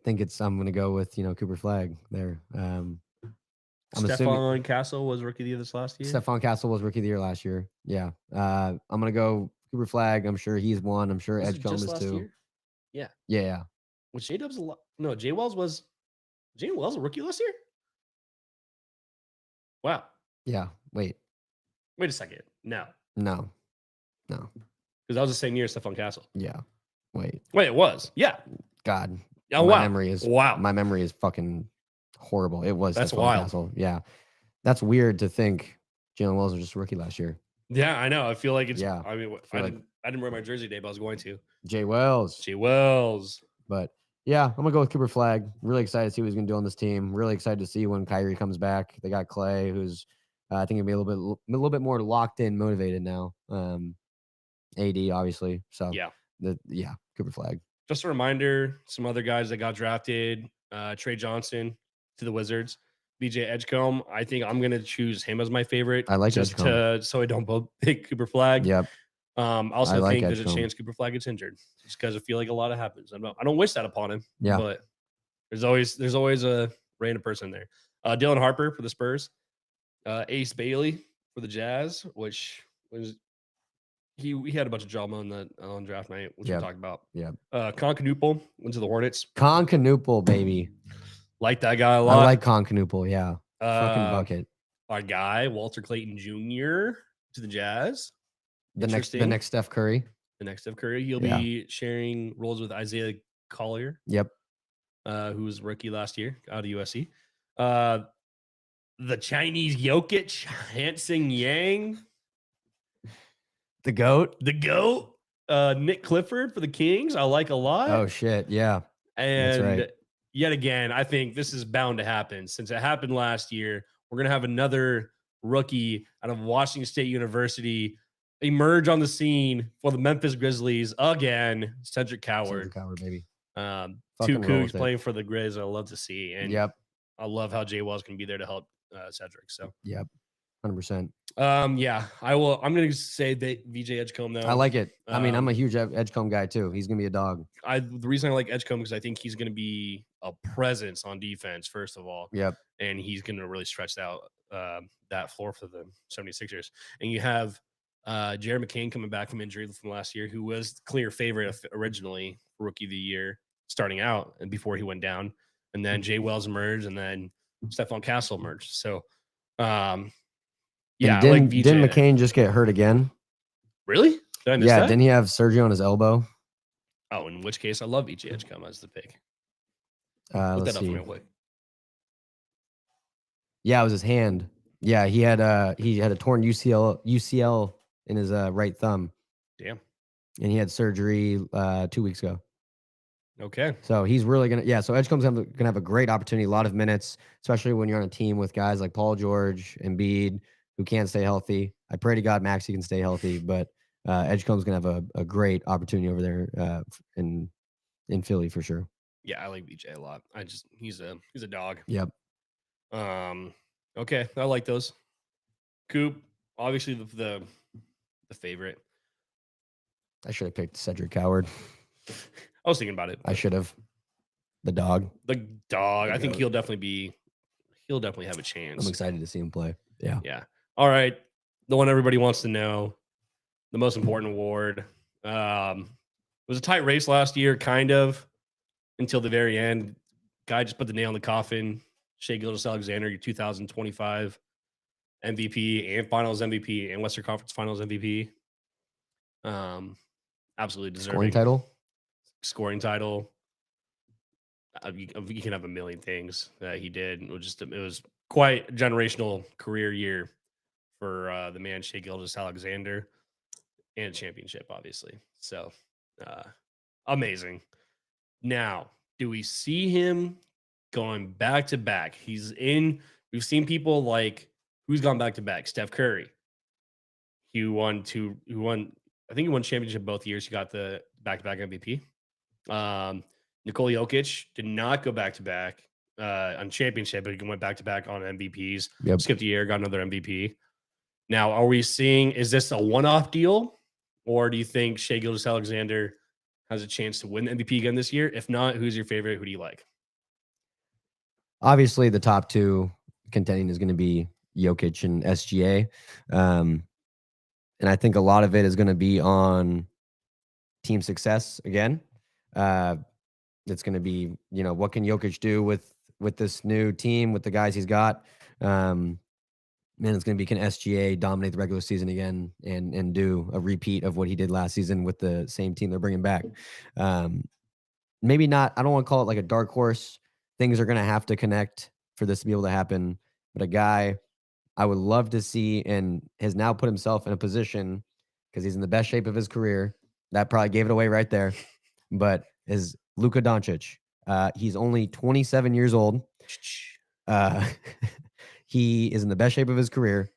think I'm gonna go with Cooper Flag there. I'm Stephon Castle was rookie of the year this last year. Stephon Castle was rookie of the year last year. Yeah. I'm gonna go Cooper Flag. I'm sure he's one. I'm sure Edgecombe is too. Year? Yeah. Yeah. Was J Dubs no, Jay Wells a rookie last year? Wow. Yeah. Wait a second. No. Because that was the same year as Stephon Castle. Yeah. Wait, it was. Yeah. God. Oh, my wow. My memory is fucking horrible. It was. That's Stephon wild. Castle. Yeah. That's weird to think Jalen Wells was just a rookie last year. Yeah, I know. I feel like it's. Yeah. I mean, I didn't wear my jersey today, but I was going to. Jay Wells. But yeah, I'm gonna go with Cooper Flag. Really excited to see what he's gonna do on this team. Really excited to see when Kyrie comes back. They got Clay, who's I think gonna be a little bit more locked in, motivated now. AD obviously. So Cooper Flag. Just a reminder, some other guys that got drafted: Trey Johnson to the Wizards, BJ Edgecombe. I think I'm gonna choose him as my favorite. I like Edgecombe. So I don't both pick Cooper Flag. Yep. Also think there's a chance Cooper Flag gets injured, just because I feel like a lot happens. I don't wish that upon him. Yeah. But there's always a random person there. Dylan Harper for the Spurs, Ace Bailey for the Jazz, which was he had a bunch of drama on draft night, which we talked about. Yeah. Concanoople went to the Hornets. Concanoople, baby. Like that guy a lot. I like Concanoople. Yeah. Fucking bucket. Our guy Walter Clayton Jr. to the Jazz. The next Steph Curry. He'll be sharing roles with Isaiah Collier. Yep. Who was rookie last year out of USC. The Chinese Jokic, Hansing Yang. The GOAT. Nick Clifford for the Kings. I like a lot. Oh shit. Yeah. And yet again, I think this is bound to happen. Since it happened last year, we're going to have another rookie out of Washington State University emerge on the scene for the Memphis Grizzlies again. Cedric Coward. Baby. Two Cougs playing for the Grizz. I love to see. And yep. I love how Jay Wells can be there to help Cedric. So yep. 100%. Yeah, I will. I'm going to say that VJ Edgecombe though. I like it. I mean, I'm a huge Edgecombe guy too. He's going to be a dog. The reason I like Edgecombe is I think he's going to be a presence on defense, first of all. Yep. And he's going to really stretch out that floor for the 76ers. And you have Jared McCain coming back from injury from last year, who was the clear favorite originally for rookie of the year starting out and before he went down. And then Jay Wells emerged, and then Stephon Castle emerged. So, yeah, didn't McCain just get hurt again? Really? Did I miss that? Didn't he have surgery on his elbow? Oh, in which case, I love VJ Edgecombe as the pick. Let's see. Yeah, it was his hand. Yeah, he had a torn UCL in his right thumb. Damn. And he had surgery 2 weeks ago. Okay. So he's really so Edgecombe's gonna have a great opportunity, a lot of minutes, especially when you're on a team with guys like Paul George and Embiid who can't stay healthy. I pray to God Maxey can stay healthy, but Edgecombe's gonna have a great opportunity over there in Philly for sure. Yeah, I like VJ a lot. He's a dog. Yep. Okay, I like those. Coop, obviously the favorite. I should have picked Cedric Coward. I was thinking about it. I should have. The dog. I think he'll definitely have a chance. I'm excited to see him play. Yeah. Yeah. All right. The one everybody wants to know, the most important award. It was a tight race last year, kind of, until the very end. Guy just put the nail in the coffin. Shai Gilgeous-Alexander, your 2025 MVP and Finals MVP and Western Conference Finals MVP. Absolutely deserving. Scoring title. You can have a million things that he did. It was quite a generational career year for the man Shai Gilgeous-Alexander, and a championship, obviously. So amazing. Now, do we see him going back to back? We've seen people like who's gone back to back? Steph Curry. I think he won championship both years. He got the back to back MVP. Nikola Jokic did not go back to back on championship, but he went back to back on MVPs. Yep. Skipped a year, got another MVP. Now, are we seeing, is this a one-off deal, or do you think Shai Gilgeous-Alexander has a chance to win the MVP again this year? If not, who's your favorite? Who do you like? Obviously, the top two contending is going to be Jokic and SGA. And I think a lot of it is going to be on team success again. It's going to be, what can Jokic do with this new team, with the guys he's got? It's going to be, can SGA dominate the regular season again and do a repeat of what he did last season with the same team they're bringing back? Maybe not. I don't want to call it like a dark horse. Things are going to have to connect for this to be able to happen. But a guy I would love to see and has now put himself in a position because he's in the best shape of his career. That probably gave it away right there. But is Luka Doncic. He's only 27 years old. He is in the best shape of his career.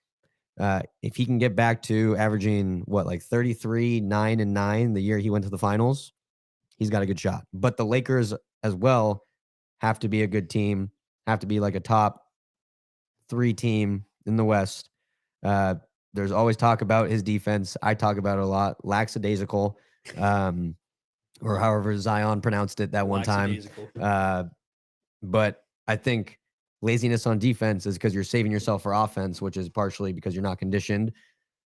If he can get back to averaging 33, 9 and 9 the year he went to the finals, he's got a good shot. But the Lakers as well have to be a good team, have to be like a top 3 team in the West. There's always talk about his defense. I talk about it a lot. Lackadaisical, or however Zion pronounced it that one time. But I think laziness on defense is because you're saving yourself for offense, which is partially because you're not conditioned.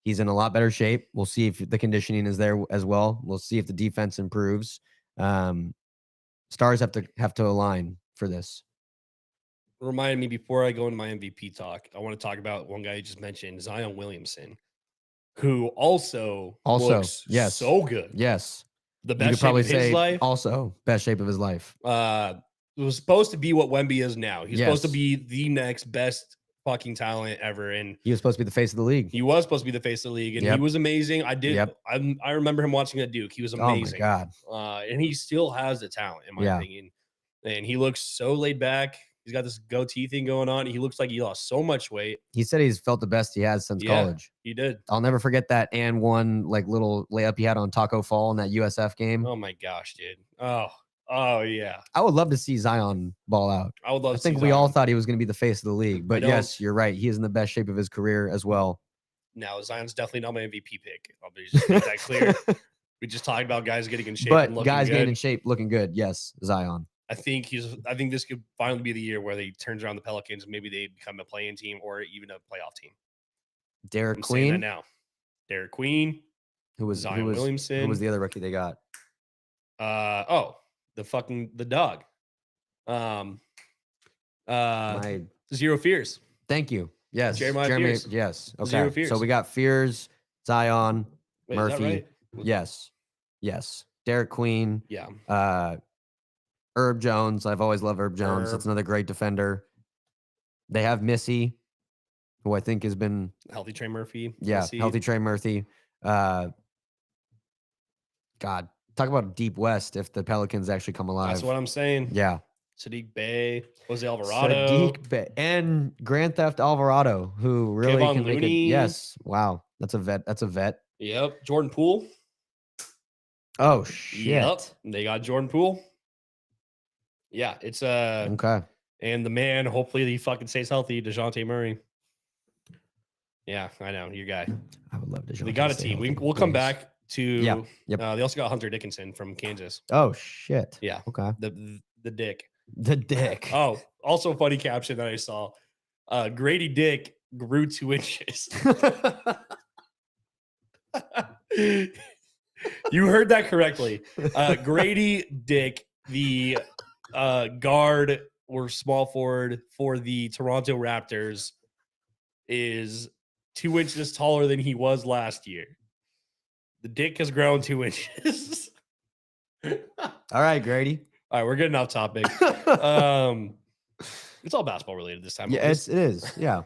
He's in a lot better shape. We'll see if the conditioning is there as well. We'll see if the defense improves. Stars have to align for this. Remind me before I go into my MVP talk, I want to talk about one guy you just mentioned, Zion Williamson, who also looks yes, so good. Yes, the best shape of his life. Also, best shape of his life. It was supposed to be what Wemby is now. He's supposed to Yes. be the next best fucking talent ever, and He was supposed to be the face of the league. he was supposed to be the face of the league, and Yep. he was amazing. Yep. I remember him watching at Duke. He was Oh my amazing. God. And he still has the talent, in my opinion. And he looks so laid back. He's got this goatee thing going on. He looks like he lost so much weight. He said he's felt the best he has since college. He did. I'll never forget that and one little layup he had on Taco Fall in that USF game. Oh my gosh, dude. Oh yeah. I would love to see Zion ball out. I would love to I think we all thought he was going to be the face of the league. But yes, you're right. He is in the best shape of his career as well. Now, Zion's definitely not my MVP pick. I'll just make that clear. We just talked about guys getting in shape. But and looking guys good. getting in shape, looking good. Yes, Zion. I think this could finally be the year where they turns around the Pelicans. Maybe they become a play-in team or even a playoff team. Derek I'm saying that Queen. now. Derek Queen. Zion Williamson. Who was the other rookie they got? The dog. Zero Fears. Thank you. Yes. Jeremiah Fears. Yes. Okay. Zero Fears. So we got Fears, Zion, Wait, Murphy. is that right? Yes. Derek Queen. Yeah. Herb Jones. I've always loved Herb Jones. That's another great defender. They have Missy, who I think has been Healthy Trey Murphy. Yeah, Missy. healthy Trey Murphy. God, talk about deep West if the Pelicans actually come alive. That's what I'm saying. Yeah. Sadiq Bey, Jose Alvarado. Sadiq Bey and Grand Theft Alvarado, who really Kevon can make it. Looney. Yes. Wow. That's a vet. Yep. Jordan Poole. Oh, shit. Yep. They got Jordan Poole. Yeah. It's Okay. And the man, hopefully he fucking stays healthy, DeJounte Murray. Yeah, I know. Your guy. I would love to. They got a team. We'll come back to Yep. They also got Hunter Dickinson from Kansas. Oh, shit. Yeah. Okay. The Dick. The Dick. Oh, also a funny caption that I saw. Grady Dick grew 2 inches. You heard that correctly. Grady Dick, the guard or small forward for the Toronto Raptors, is 2 inches taller than he was last year. The dick has grown 2 inches. All right, Grady. All right, we're getting off topic. It's all basketball related this time. Yeah, it is. Yeah.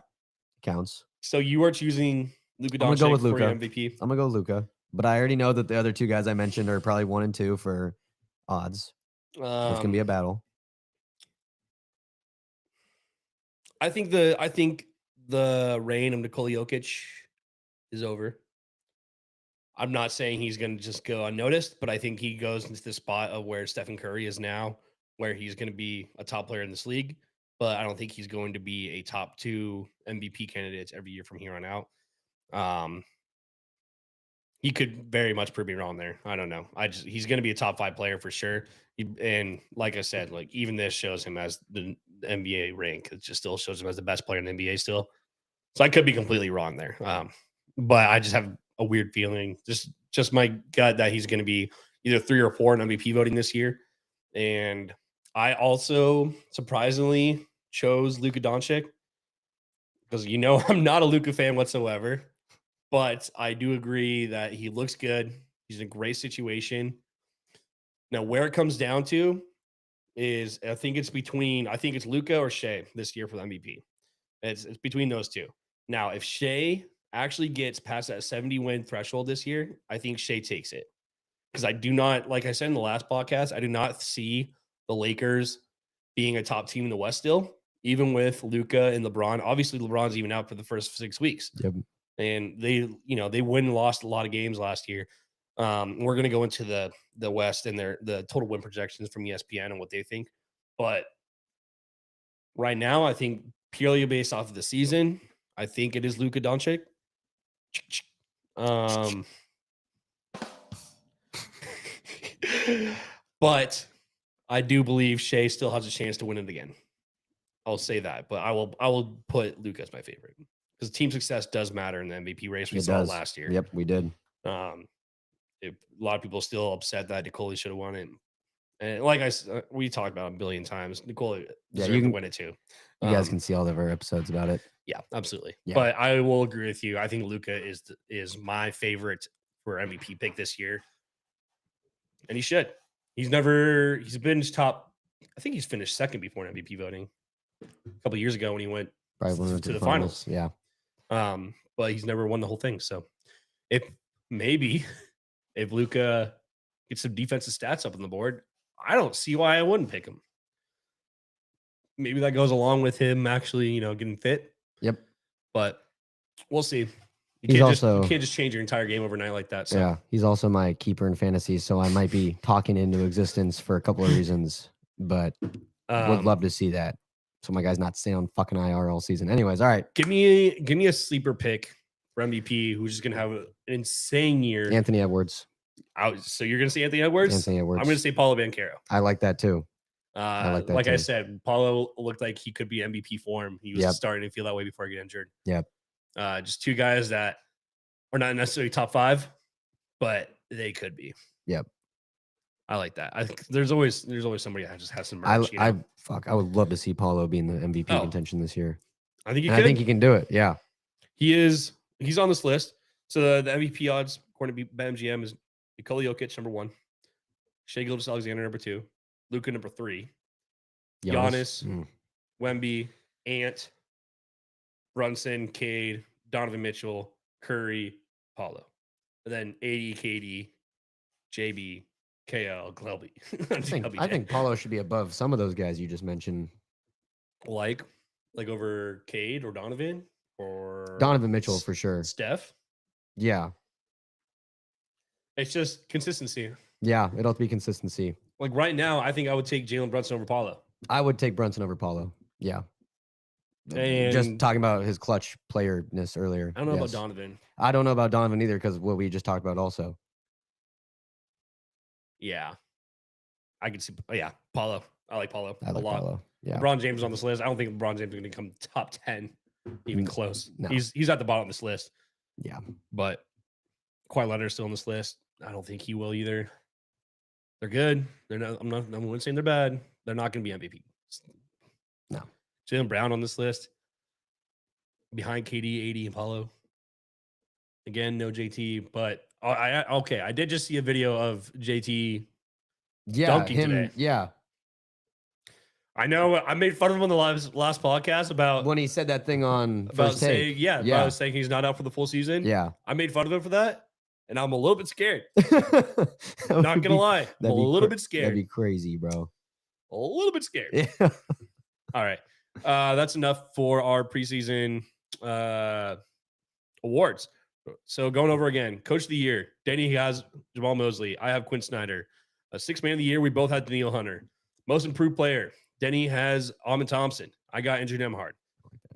Counts. So you are choosing Luka I'm gonna go Doncic with for your Luka. MVP. I'm gonna go Luka, but I already know that the other two guys I mentioned are probably 1 and 2 for odds. So it's gonna be a battle. I think the reign of Nikola Jokic is over. I'm not saying he's going to just go unnoticed, but I think he goes into the spot of where Stephen Curry is now, where he's going to be a top player in this league. But I don't think he's going to be a top 2 MVP candidates every year from here on out. He could very much prove me wrong there. I don't know. He's going to be a top 5 player for sure. And like I said, like even this shows him as the NBA rank. It just still shows him as the best player in the NBA still. So I could be completely wrong there. But I just have a weird feeling, just my gut, that he's going to be either 3 or 4 in MVP voting this year. And I also surprisingly chose Luka Doncic because I'm not a Luka fan whatsoever, but I do agree that he looks good. He's in a great situation. Now, where it comes down to is I think it's Luka or Shea this year for the MVP. It's between those two. Now, if Shea actually gets past that 70 win threshold this year, I think Shea takes it. Because I do not, like I said in the last podcast, I do not see the Lakers being a top team in the West still, even with Luka and LeBron. Obviously, LeBron's even out for the first 6 weeks. Yep. And they win and lost a lot of games last year. We're going to go into the West and the total win projections from ESPN and what they think. But right now, I think purely based off of the season, I think it is Luka Doncic. But I do believe Shea still has a chance to win it again. I'll say that, but I will put Luka as my favorite because team success does matter in the MVP race. We saw it last year. Yep, we did. A lot of people are still upset that Nikola should have won it. And like we talked about a billion times, Nikola deserved to win it too. You guys can see all of our episodes about it. Yeah, absolutely. Yeah. But Yeah. I will agree with you. I think Luka is my favorite for MVP pick this year. And he should. He's been top. I think he's finished second before in MVP voting a couple of years ago when he went to the finals. Yeah. But he's never won the whole thing. So if Luka gets some defensive stats up on the board, I don't see why I wouldn't pick him. Maybe that goes along with him actually, getting fit. Yep. But we'll see. You can't just change your entire game overnight like that. So. Yeah, he's also my keeper in fantasy, so I might be talking into existence for a couple of reasons, but would love to see that. So my guy's not staying on fucking IR all season. Anyways, all right. Give me a sleeper pick for MVP who's just gonna have an insane year. Anthony Edwards. So you're gonna say Anthony Edwards? Anthony Edwards. I'm gonna say Paulo Banchero. I like that too. I said, Paulo looked like he could be MVP form. He was starting to feel that way before he got injured. Yep. Just two guys that are not necessarily top 5, but they could be. Yep. I like that. I think there's always somebody that just has some merch. I would love to see Paulo be in the MVP contention this year. I think he can do it. Yeah. He's on this list. So the MVP odds, according to BetMGM, is Nikola Jokic, number 1. Shai Gilgeous-Alexander, number 2. Luka, number 3. Giannis, Wemby, Ant, Brunson, Cade, Donovan Mitchell, Curry, Paulo. And then AD, KD, JB, KL, Glelby. I think Paulo should be above some of those guys you just mentioned. Like over Cade or Donovan? Or Donovan Mitchell for sure. Steph? Yeah. It's just consistency. Yeah, it'll have to be consistency. Like right now, I think I would take Jalen Brunson over Paulo. I would take Brunson over Paulo. Yeah. And just talking about his clutch playerness earlier. I don't know about Donovan. I don't know about Donovan either because what we just talked about also. Yeah. I could see. Yeah, Paulo. I like Paulo a lot. Paulo. Yeah. LeBron James is on this list. I don't think LeBron James is going to come top 10, even close. No. He's at the bottom of this list. Yeah. But Kawhi Leonard's still on this list. I don't think he will either. They're good. They're not. I'm saying they're bad. They're not going to be MVP. No. Jaylen Brown on this list. Behind KD, AD, and Paulo. Again, no JT, but I did just see a video of JT dunking today. Yeah. I know I made fun of him on the last podcast about when he said that thing on about First Take. saying, about saying he's not out for the full season. Yeah. I made fun of him for that. and I'm a little bit scared. That Not would gonna be- lie, I'm a that'd be little cra- bit That'd scared. be crazy, bro. A little bit scared. Yeah. All right, that's enough for our preseason awards. So going over again, Coach of the Year, Denny has Jamal Mosley. I have Quinn Snyder. Sixth Man of the Year, we both had Daniil Hunter. Most Improved Player, Denny has Amon Thompson. I got Andrew Nemhard.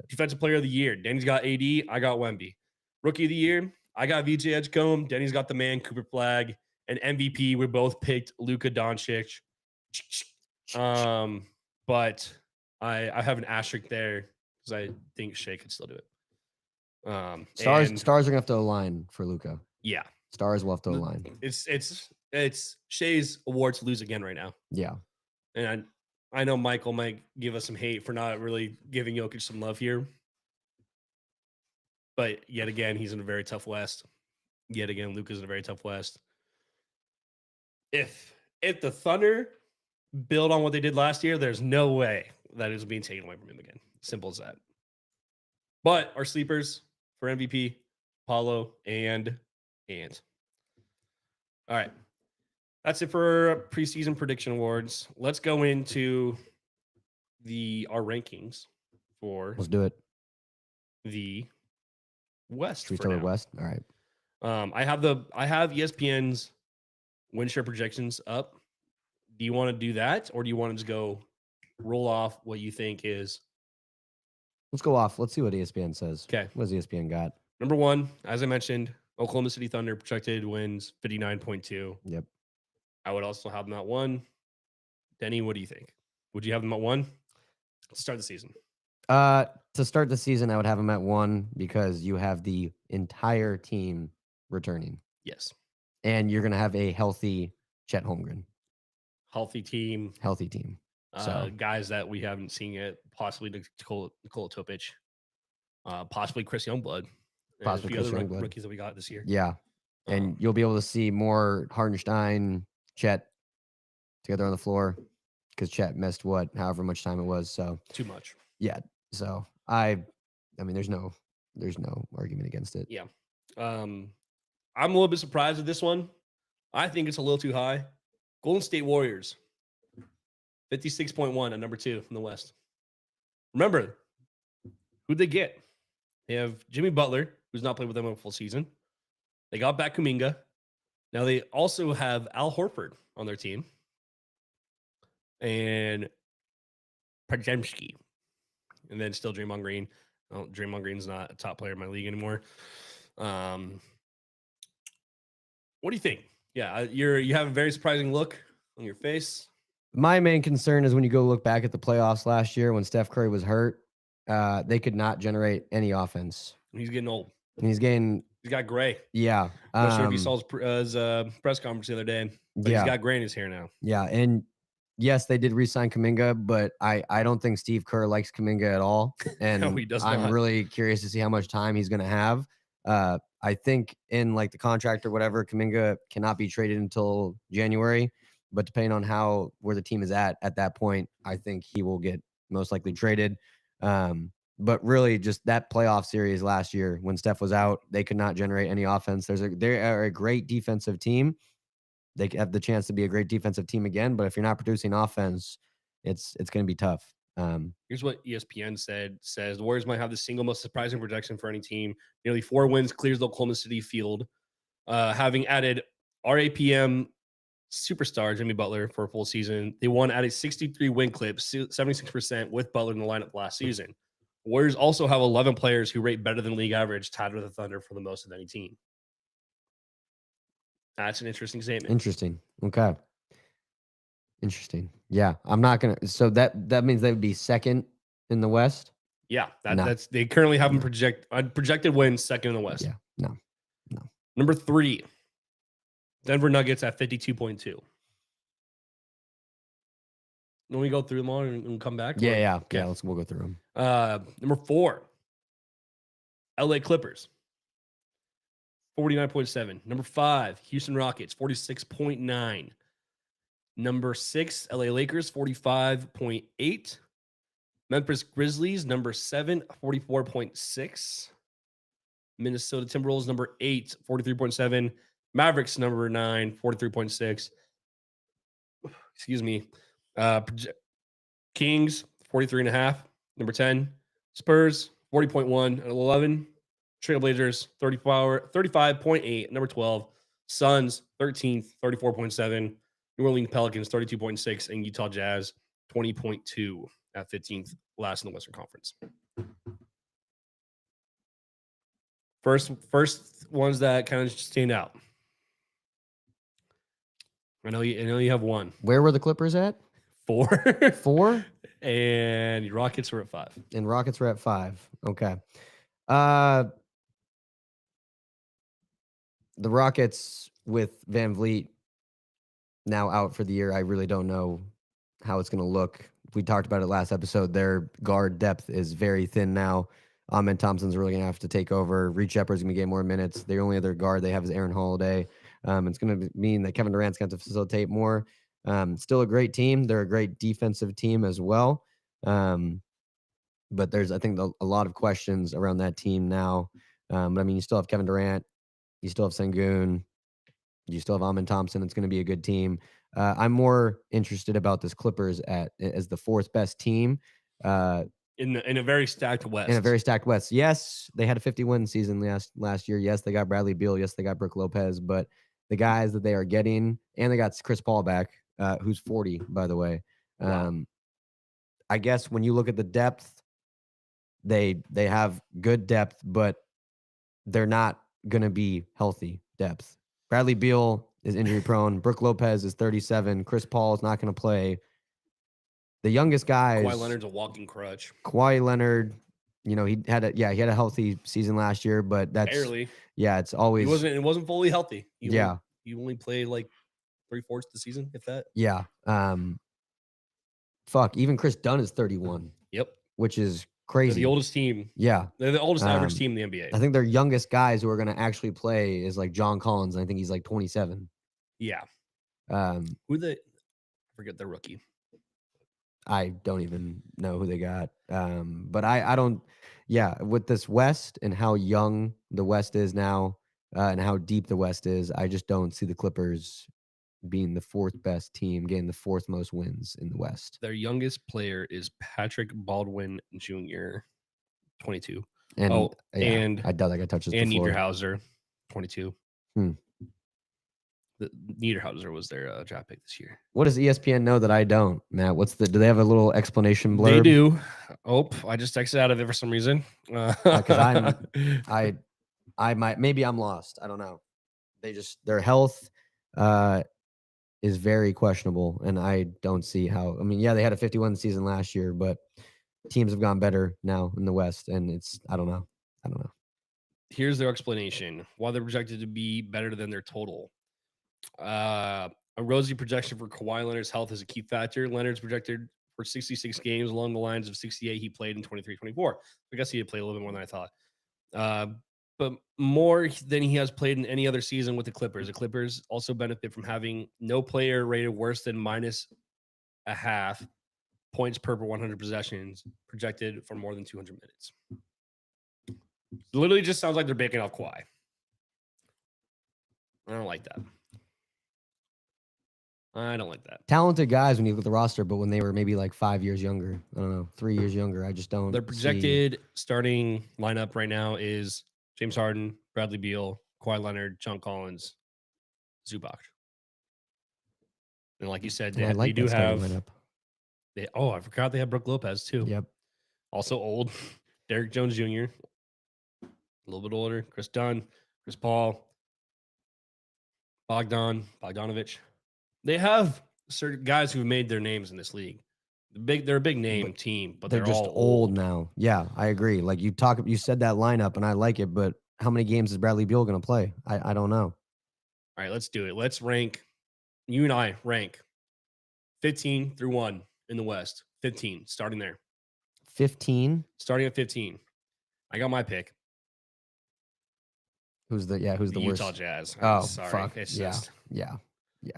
Defensive Player of the Year, Denny's got AD. I got Wemby. Rookie of the Year, I got VJ Edgecombe. Denny's got the man, Cooper Flagg. And MVP, we both picked Luka Doncic. But I have an asterisk there because I think Shea could still do it. Stars and are gonna have to align for Luca. yeah, Stars will have to align. it's Shea's award to lose again right now. Yeah. And I know Michael might give us some hate for not really giving Jokic some love here. But yet again, he's in a very tough West. Yet again, Luka's in a very tough West. If the Thunder build on what they did last year, there's no way that is being taken away from him again. Simple as that. But our sleepers for MVP, Paulo and Ant. All right. That's it for preseason prediction awards. Let's go into our rankings for Let's do it. the West. Should we for start with now. West? All right. I have ESPN's win share projections up. Do you want to do that, or do you want to just go roll off what you think is? Let's go off. Let's see what ESPN says. Okay. What does ESPN got? Number one, as I mentioned, Oklahoma City Thunder projected wins 59.2. Yep. I would also have them at 1. Denny, what do you think? Would you have them at 1? Let's start the season. To start the season, I would have them at 1 because you have the entire team returning, Yes. and you're gonna have a healthy Chet Holmgren. Healthy team. Healthy team. So Guys that we haven't seen yet, possibly Nikola Topic, possibly Chris Youngblood, and Possibly a few Chris other Youngblood. rookies that we got this year. yeah, and you'll be able to see more Hartenstein, Chet together on the floor because Chet missed however much time it was. So Too much. yeah. So I mean, there's no argument against it. Yeah. I'm a little bit surprised with this one. I think it's a little too high. Golden State Warriors, 56.1 at number 2 in the West. Remember, who'd they get? They have Jimmy Butler, who's not played with them a full season. They got back Kuminga. Now they also have Al Horford on their team. And Podziemski. And then still Draymond Green. Oh, Draymond Green's not a top player in my league anymore. What do you think? Yeah, you have a very surprising look on your face. My main concern is when you go look back at the playoffs last year when Steph Curry was hurt, they could not generate any offense. He's getting old. And he's got gray. Yeah. I'm not sure if you saw his press conference the other day, but yeah. he's got gray in his hair now. Yeah. And yes, they did re-sign Kuminga, but I don't think Steve Kerr likes Kuminga at all. And No, he does I'm not. really curious to see how much time he's going to have. I think in like the contract or whatever, Kuminga cannot be traded until January. But depending on where the team is at that point, I think he will get most likely traded. But really, just that playoff series last year when Steph was out, they could not generate any offense. They are a great defensive team. They have the chance to be a great defensive team again. But if you're not producing offense, it's going to be tough. Here's what ESPN says the Warriors might have the single most surprising projection for any team. Nearly 4 wins clears the Oklahoma City field, having added RAPM superstar Jimmy Butler for a full season. They won at a 63 win clip, 76% with Butler in the lineup last season. Warriors also have 11 players who rate better than league average, tied with the Thunder for the most of any team. That's an interesting statement. Interesting. Okay. Interesting. Yeah, I'm not gonna. So that means they would be second in the West. Yeah, that's they currently have them projected wins second in the West. Yeah, no. Number 3, Denver Nuggets at 52.2. When we go through them all and come back. Yeah. Okay. Yeah, we'll go through them. Number 4, LA Clippers, 49.7. Number 5, Houston Rockets, 46.9. Number 6, LA Lakers, 45.8. Memphis Grizzlies, number 7, 44.6. Minnesota Timberwolves, number 8, 43.7. Mavericks, number 9, 43.6. Excuse me. Kings, 43.5. Number 10. Spurs, 40.1 at 11. Trailblazers, 35.8. Number 12. Suns, 13th, 34.7. New Orleans Pelicans, 32.6. And Utah Jazz, 20.2 at 15th, last in the Western Conference. First ones that kind of stand out. I know you have one. Where were the Clippers at? 4. 4? And Rockets were at 5. And Rockets were at 5. Okay. The Rockets with Van Vliet now out for the year, I really don't know how it's going to look. We talked about it last episode. Their guard depth is very thin now. Ahmed Thompson's really going to have to take over. Reed Shepard's going to get more minutes. The only other guard they have is Aaron Holiday. It's going to mean that Kevin Durant's going to facilitate more. Still a great team. They're a great defensive team as well. But there's, I think, a lot of questions around that team now. But I mean, you still have Kevin Durant. You still have Sengun. You still have Ahmed Thompson. It's going to be a good team. I'm more interested about this Clippers as the 4th best team. In a very stacked West. In a very stacked West. Yes, they had a 50-win season last year. Yes, they got Bradley Beal. Yes, they got Brook Lopez. But the guys that they are getting, and they got Chris Paul back, who's 40, by the way. Wow. I guess when you look at the depth, they have good depth, but they're not going to be healthy depth. Bradley Beal is injury prone. Brook Lopez is 37. Chris Paul is not going to play. The youngest guys. Kawhi Leonard's a walking crutch. Kawhi Leonard, he had a healthy season last year, but that's barely. Yeah, it's always it wasn't fully healthy. He only played like 3/4 the season, if that. Yeah. Even Chris Dunn is 31. Yep. Which is crazy. They're the oldest team. Yeah. They're the oldest average team in the NBA. I think their youngest guys who are going to actually play is like John Collins. I think he's like 27. Yeah. I forget the rookie. I don't even know who they got. But I don't. Yeah, with this West and how young the West is now, and how deep the West is, I just don't see the Clippers being the 4th best team, getting the 4th most wins in the West. Their youngest player is Patrick Baldwin Jr., 22. And and I doubt that guy touches and the floor. Niederhauser, 22. The Niederhauser was their draft pick this year. What does ESPN know that I don't, Matt? Do they have a little explanation blurb? They do. Oh, I just texted out of it for some reason. Because I might, maybe I'm lost. I don't know. Their health is very questionable, and I don't see how. I mean, yeah, they had a 51 season last year, but teams have gone better now in the West, and I don't know. Here's their explanation why they're projected to be better than their total. A rosy projection for Kawhi Leonard's health is a key factor. Leonard's projected for 66 games along the lines of 68 he played in 23-24. I guess he did play a little bit more than I thought. But more than he has played in any other season with the Clippers. The Clippers also benefit from having no player rated worse than -0.5 points per 100 possessions projected for more than 200 minutes. It literally just sounds like they're baking off Kawhi. I don't like that. Talented guys when you look at the roster, but when they were maybe like 5 years younger, I don't know, 3 years younger, I just don't. Their projected starting lineup right now is James Harden, Bradley Beal, Kawhi Leonard, John Collins, Zubac. And like you said, they do have. I forgot they have Brook Lopez too. Yep. Also old. Derrick Jones Jr. A little bit older. Chris Dunn, Chris Paul, Bogdanovich. They have certain guys who've made their names in this league. They're a big name team, but they're just all old now. Yeah, I agree. Like you said that lineup, and I like it, but how many games is Bradley Beal going to play? I don't know. All right, let's do it. Let's rank. You and I rank 15 through 1 in the West. 15, starting there. 15? Starting at 15. I got my pick. Who's the worst? Utah Jazz. Oh, sorry. fuck. It's yeah. just, yeah.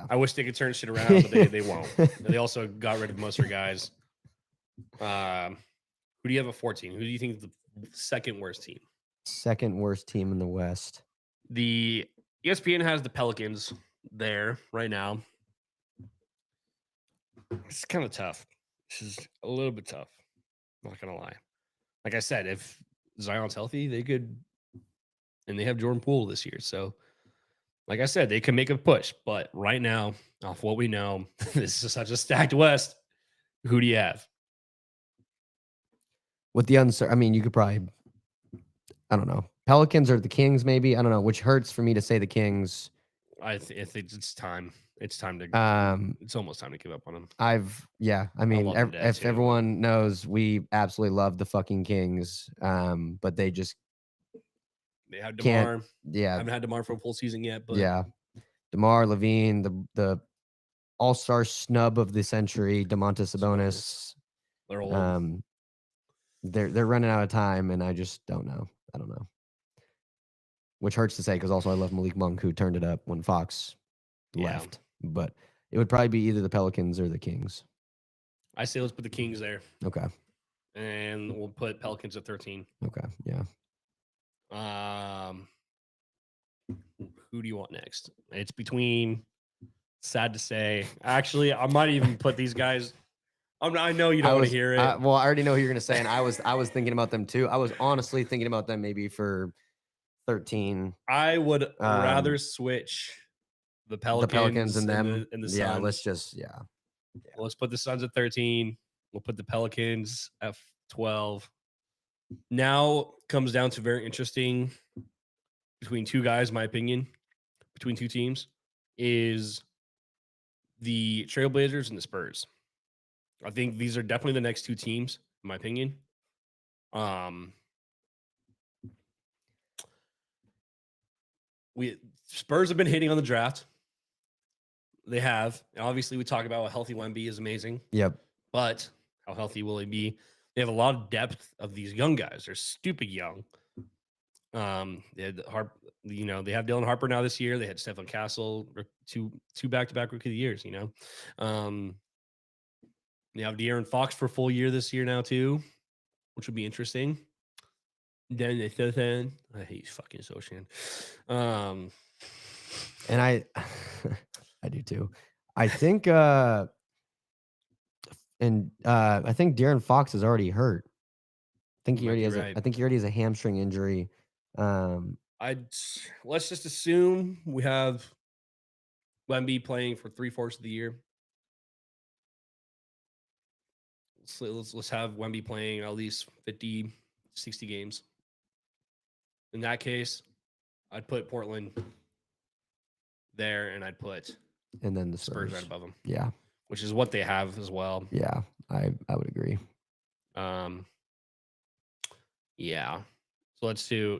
I wish they could turn shit around, but they won't. They also got rid of most of their guys. Who do you have at 14? Who do you think is the second worst team? Second worst team in the West. The ESPN has the Pelicans there right now. It's kind of tough. This is a little bit tough. Not gonna lie. Like I said, if Zion's healthy, they could, and they have Jordan Poole this year. So, like I said, they can make a push. But right now, off what we know, this is such a stacked West. Who do you have? With the uncertain, I mean, you could probably, I don't know, Pelicans or the Kings, maybe. I don't know, which hurts for me to say the Kings. I think it's time. It's time to. It's almost time to give up on them. I mean, love them dead if too, everyone knows, we absolutely love the fucking Kings, but they just They have can't. DeMar. Yeah, I haven't had DeMar for a full season yet, but yeah. DeMar, Levine, the all-star snub of the century, DeMontis Sabonis. they're old. They're running out of time, and I just don't know. I don't know. Which hurts to say, because also I love Malik Monk, who turned it up when Fox left. But it would probably be either the Pelicans or the Kings. I say let's put the Kings there. Okay. And we'll put Pelicans at 13. Okay. Yeah. Who do you want next? It's between, sad to say. Actually, I might even put these guys. I know you don't want to hear it. Well, I already know who you're gonna say, and I was thinking about them too. I was honestly thinking about them maybe for 13. I would rather switch the Pelicans and them. And the Suns. Yeah, let's put the Suns at 13. We'll put the Pelicans at 12. Now comes down to very interesting between two guys, my opinion, between two teams, is the Trailblazers and the Spurs. I think these are definitely the next two teams, in my opinion. Spurs have been hitting on the draft. They have. And obviously, we talk about how healthy Wemby is amazing. Yep. But how healthy will he be? They have a lot of depth of these young guys. They're stupid young. They had they have Dylan Harper now this year. They had Stephen Castle, two back-to-back rookie of the years, They have De'Aaron Fox for a full year this year now too, which would be interesting. Then I hate fucking Sochan. And I do too. I think I think De'Aaron Fox is already hurt. I think he already has a hamstring injury. Let's just assume we have Wemby playing for 3/4 of the year. Let's have Wemby playing at least 50, 60 games. In that case, I'd put Portland there, and I'd put and then the Spurs right above them. Yeah, which is what they have as well. Yeah, I would agree. Yeah. So let's do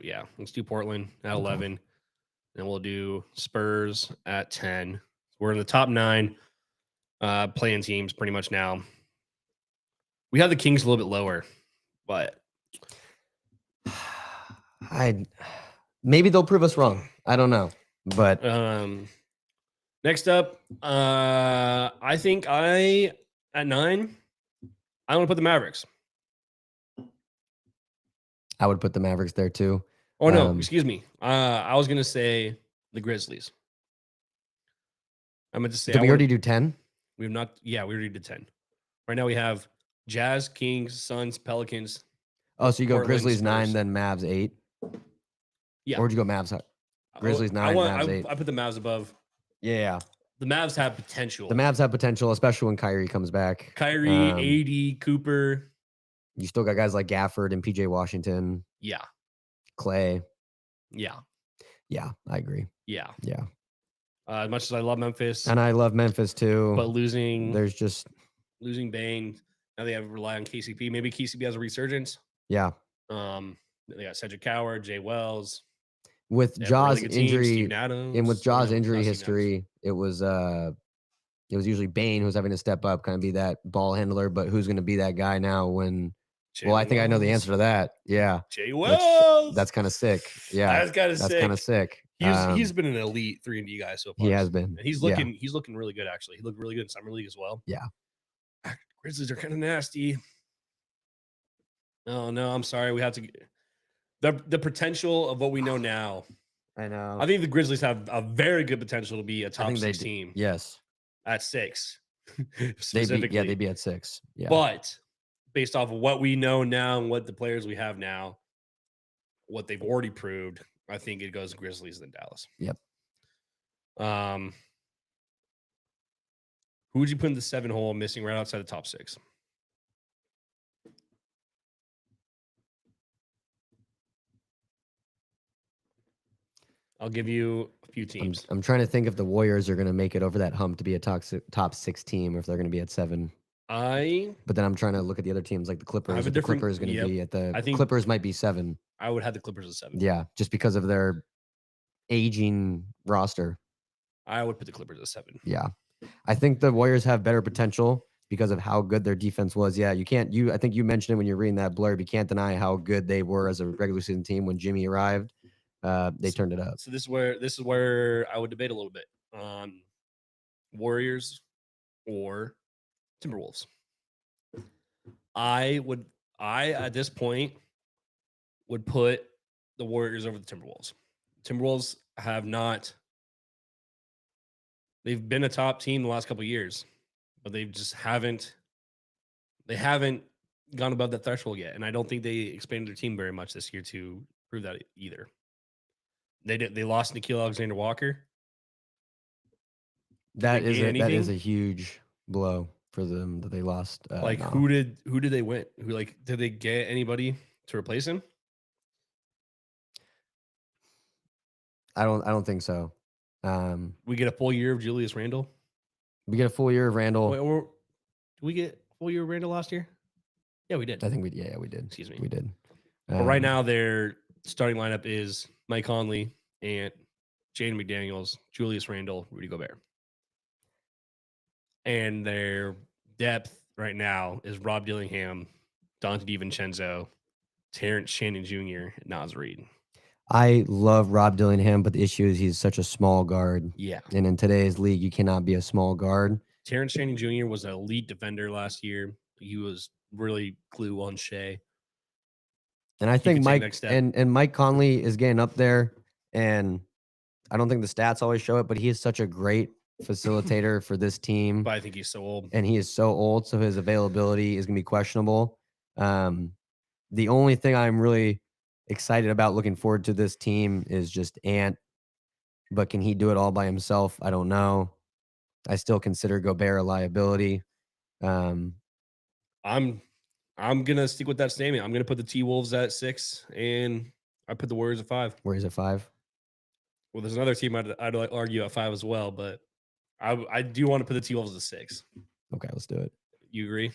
Portland at 11, and we'll do Spurs at 10. We're in the top 9 playing teams pretty much now. We have the Kings a little bit lower, but maybe they'll prove us wrong. I don't know, but next up, I think at 9, I want to put the Mavericks. I would put the Mavericks there too. Oh no, excuse me. I was gonna say the Grizzlies. I meant to say. Did we already do 10? We have not. Yeah, we already did 10. Right now we have Jazz, Kings, Suns, Pelicans. Oh, so you go Portland, Grizzlies Spurs. 9, then Mavs 8. Yeah. Or would you go Mavs? Grizzlies 9, Mavs 8. I put the Mavs above. Yeah. The Mavs have potential. The Mavs have potential, especially when Kyrie comes back. Kyrie, AD, Cooper. You still got guys like Gafford and PJ Washington. Yeah. Clay. Yeah. Yeah, I agree. Yeah. Yeah. As much as I love Memphis. And I love Memphis too. But losing Bane. Now they have to rely on KCP. Maybe KCP has a resurgence. Yeah. They got Cedric Howard, Jay Wells. With Jaw's injury and with Jaw's injury history, it was usually Bane who's having to step up, kind of be that ball handler. But who's going to be that guy now when? I think I know the answer to that. Yeah, Jay Wells. That's kind of sick. Yeah, that's kind of sick. He's been an elite 3-and-D guy so far. He has been. And he's looking really good actually. He looked really good in summer league as well. Yeah. Grizzlies are kind of nasty. Oh no, I'm sorry. We have to the potential of what we know now. I know. I think the Grizzlies have a very good potential to be a I top think they 6 do. team Yes. at 6 They'd specifically. be at 6. Yeah. But based off of what we know now and what the players we have now, what they've already proved, I think it goes Grizzlies than Dallas. Yep. Who would you put in the 7 hole missing right outside the top 6? I'll give you a few teams. I'm trying to think if the Warriors are going to make it over that hump to be a top 6 team, or if they're going to be at 7. But then I'm trying to look at the other teams like the Clippers. a If the different- Clippers going to yep. be at the I think- Clippers might be 7. I would have the Clippers at 7. Yeah, just because of their aging roster. I would put the Clippers at 7. Yeah. I think the Warriors have better potential because of how good their defense was. Yeah, I think you mentioned it when you're reading that blurb. You can't deny how good they were as a regular season team when Jimmy arrived. They turned it up. So this is where I would debate a little bit. Warriors or Timberwolves. I at this point would put the Warriors over the Timberwolves. Timberwolves have not. They've been a top team the last couple of years, but they just haven't. They haven't gone above that threshold yet, and I don't think they expanded their team very much this year to prove that either. They lost Nickeil Alexander-Walker. That they is gain that is anything? a huge blow for them that they lost. Like no. who did they win? Did they get anybody to replace him? I don't think so. We get a full year of Julius Randle. We get a full year of Randall. Did we get a full year of Randle last year? Yeah, we did. I think we did. Excuse me. We did. But right now, their starting lineup is Mike Conley, and Jaden McDaniels, Julius Randle, Rudy Gobert. And their depth right now is Rob Dillingham, Dante DiVincenzo, Terrence Shannon Jr., and Naz Reid. I love Rob Dillingham, but the issue is he's such a small guard. Yeah. And in today's league, you cannot be a small guard. Terrence Shannon Jr. was an elite defender last year. He was really glue on Shea. And I think could take Mike next step. and Mike Conley is getting up there. And I don't think the stats always show it, but he is such a great facilitator for this team. But I think he's so old. And he is so old, so his availability is going to be questionable. The only thing I'm really excited about looking forward to this team is just Ant. But can he do it all by himself? I don't know. I still consider Gobert a liability. I'm gonna stick with that statement. I'm gonna put the T-Wolves at 6, and I put the Warriors at 5. Warriors at 5. Well, there's another team I'd argue at 5 as well, but I do want to put the T-Wolves at 6. Okay, let's do it. You agree?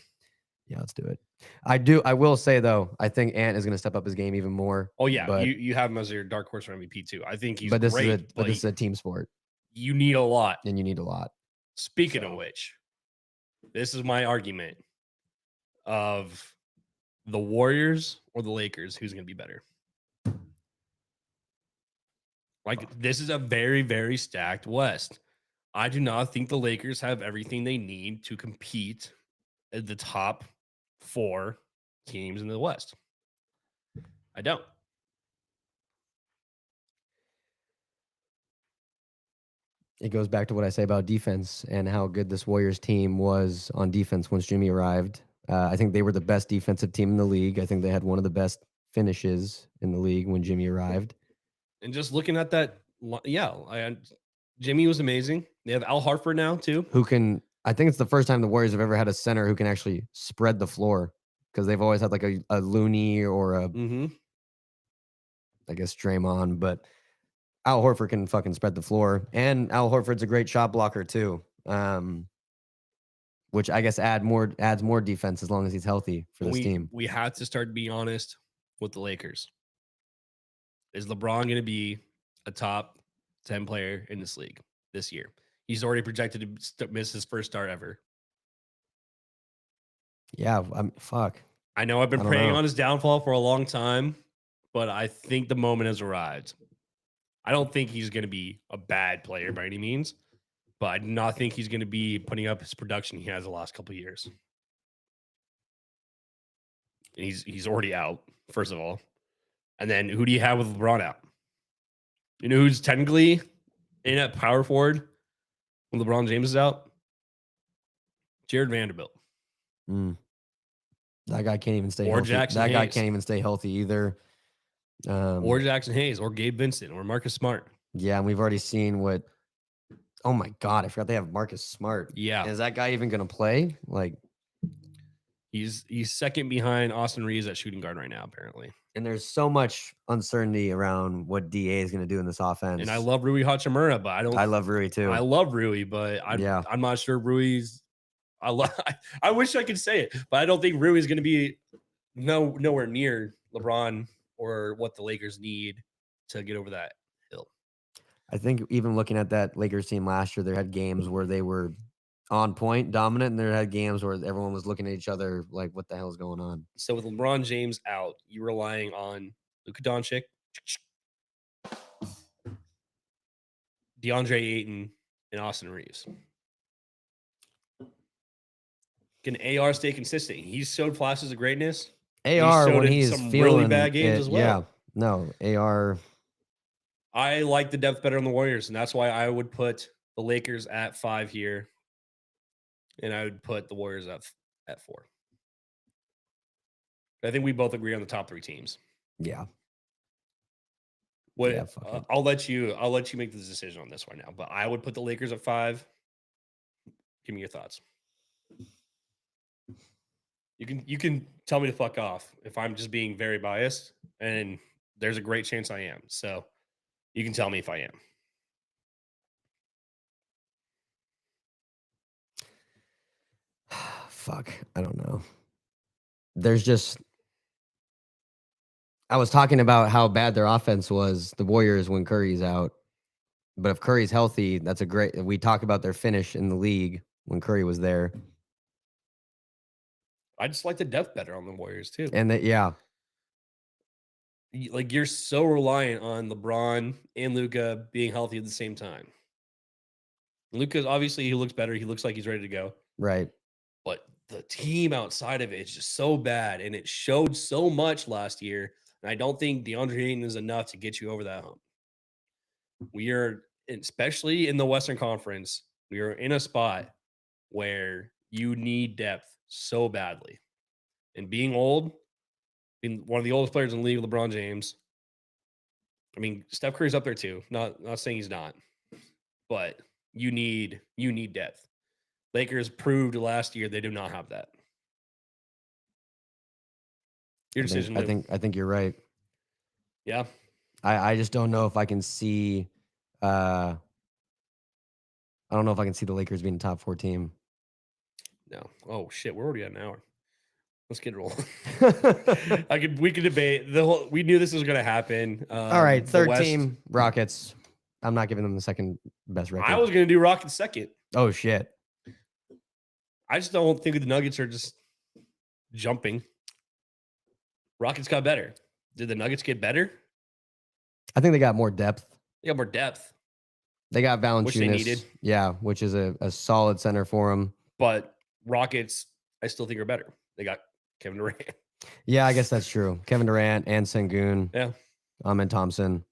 Yeah, let's do it. I will say though, I think Ant is going to step up his game even more. Oh yeah, but, you have him as your dark horse for MVP too. I think he's but this great. this is a team sport, you need a lot. and you need a lot. Speaking of which, this is my argument of the Warriors or the Lakers. Who's going to be better? Like, this is a very, very stacked West. I do not think the Lakers have everything they need to compete at the top 4 teams in the West. I don't. It goes back to what I say about defense and how good this Warriors team was on defense once Jimmy arrived. I think they were the best defensive team in the league. I think they had one of the best finishes in the league when Jimmy arrived. And just looking at that, Jimmy was amazing. They have Al Hartford now too. I think it's the first time the Warriors have ever had a center who can actually spread the floor, because they've always had like a Looney or a, I guess, Draymond, but Al Horford can fucking spread the floor. And Al Horford's a great shot blocker too, which I guess adds more defense as long as he's healthy for this team. We had to start being honest with the Lakers. Is LeBron going to be a top 10 player in this league this year? He's already projected to miss his first start ever. Yeah, fuck. I know I've been preying on his downfall for a long time, but I think the moment has arrived. I don't think he's going to be a bad player by any means, but I do not think he's going to be putting up his production he has the last couple of years. He's already out, first of all. And then who do you have with LeBron out? You know who's technically in at power forward when LeBron James is out? Jared Vanderbilt. That guy can't even stay Or healthy. Jackson That guy Hayes. can't even stay healthy either. Or Jackson Hayes, or Gabe Vincent, or Marcus Smart. Yeah, and we've already seen what. Oh my God, I forgot they have Marcus Smart. Yeah. Is that guy even going to play? Like, He's second behind Austin Reeves at shooting guard right now, apparently. and there's so much uncertainty around what DA is going to do in this offense. And I love Rui Hachimura, but I love Rui too. I love Rui, but I'm not sure Rui's. I wish I could say it, but I don't think Rui is going to be nowhere near LeBron or what the Lakers need to get over that hill. I think even looking at that Lakers team last year, they had games where they were on point, dominant, and there had games where everyone was looking at each other like, "What the hell is going on?" So with LeBron James out, you're relying on Luka Doncic, DeAndre Ayton, and Austin Reeves. Can AR stay consistent? He's showed flashes of greatness. AR when he's some feeling really bad games as well. Yeah, no AR. I like the depth better on the Warriors, and that's why I would put the Lakers at 5 here, and I would put the Warriors at 4. I think we both agree on the top 3 teams. Yeah. What? Yeah, I'll let you make the decision on this right now, but I would put the Lakers at 5. Give me your thoughts. You can tell me to fuck off if I'm just being very biased, and there's a great chance I am. So you can tell me if I am. Fuck, I don't know. There's just I was talking about how bad their offense was, the Warriors, when Curry's out. But if Curry's healthy, that's a great. We talk about their finish in the league when Curry was there. I just like the depth better on the Warriors too. And that, yeah. Like, you're so reliant on LeBron and Luka being healthy at the same time. Luka, obviously, he looks better. He looks like he's ready to go. Right. But the team outside of it is just so bad, and it showed so much last year. And I don't think DeAndre Ayton is enough to get you over that hump. We are, especially in the Western Conference, we are in a spot where you need depth so badly. And being old, being one of the oldest players in the league, LeBron James. I mean, Steph Curry's up there too. Not saying he's not, but you need depth. Lakers proved last year they do not have that. Your decision. I think you're right. Yeah. I just don't know if I can see. I don't know if I can see the Lakers being a top 4 team. No. Oh shit, we're already at an hour. Let's get it rolling. We could debate the whole. We knew this was going to happen. All right, third team, Rockets. I'm not giving them the second best record. I was going to do Rockets second. Oh shit! I just don't think the Nuggets are just jumping. Rockets got better. Did the Nuggets get better? I think they got more depth. They got more depth. They got Valanciunas. Which they needed. Yeah, which is a solid center for them. But Rockets, I still think are better. They got Kevin Durant. Yeah, I guess that's true. Kevin Durant and Sengun. Yeah. And Thompson.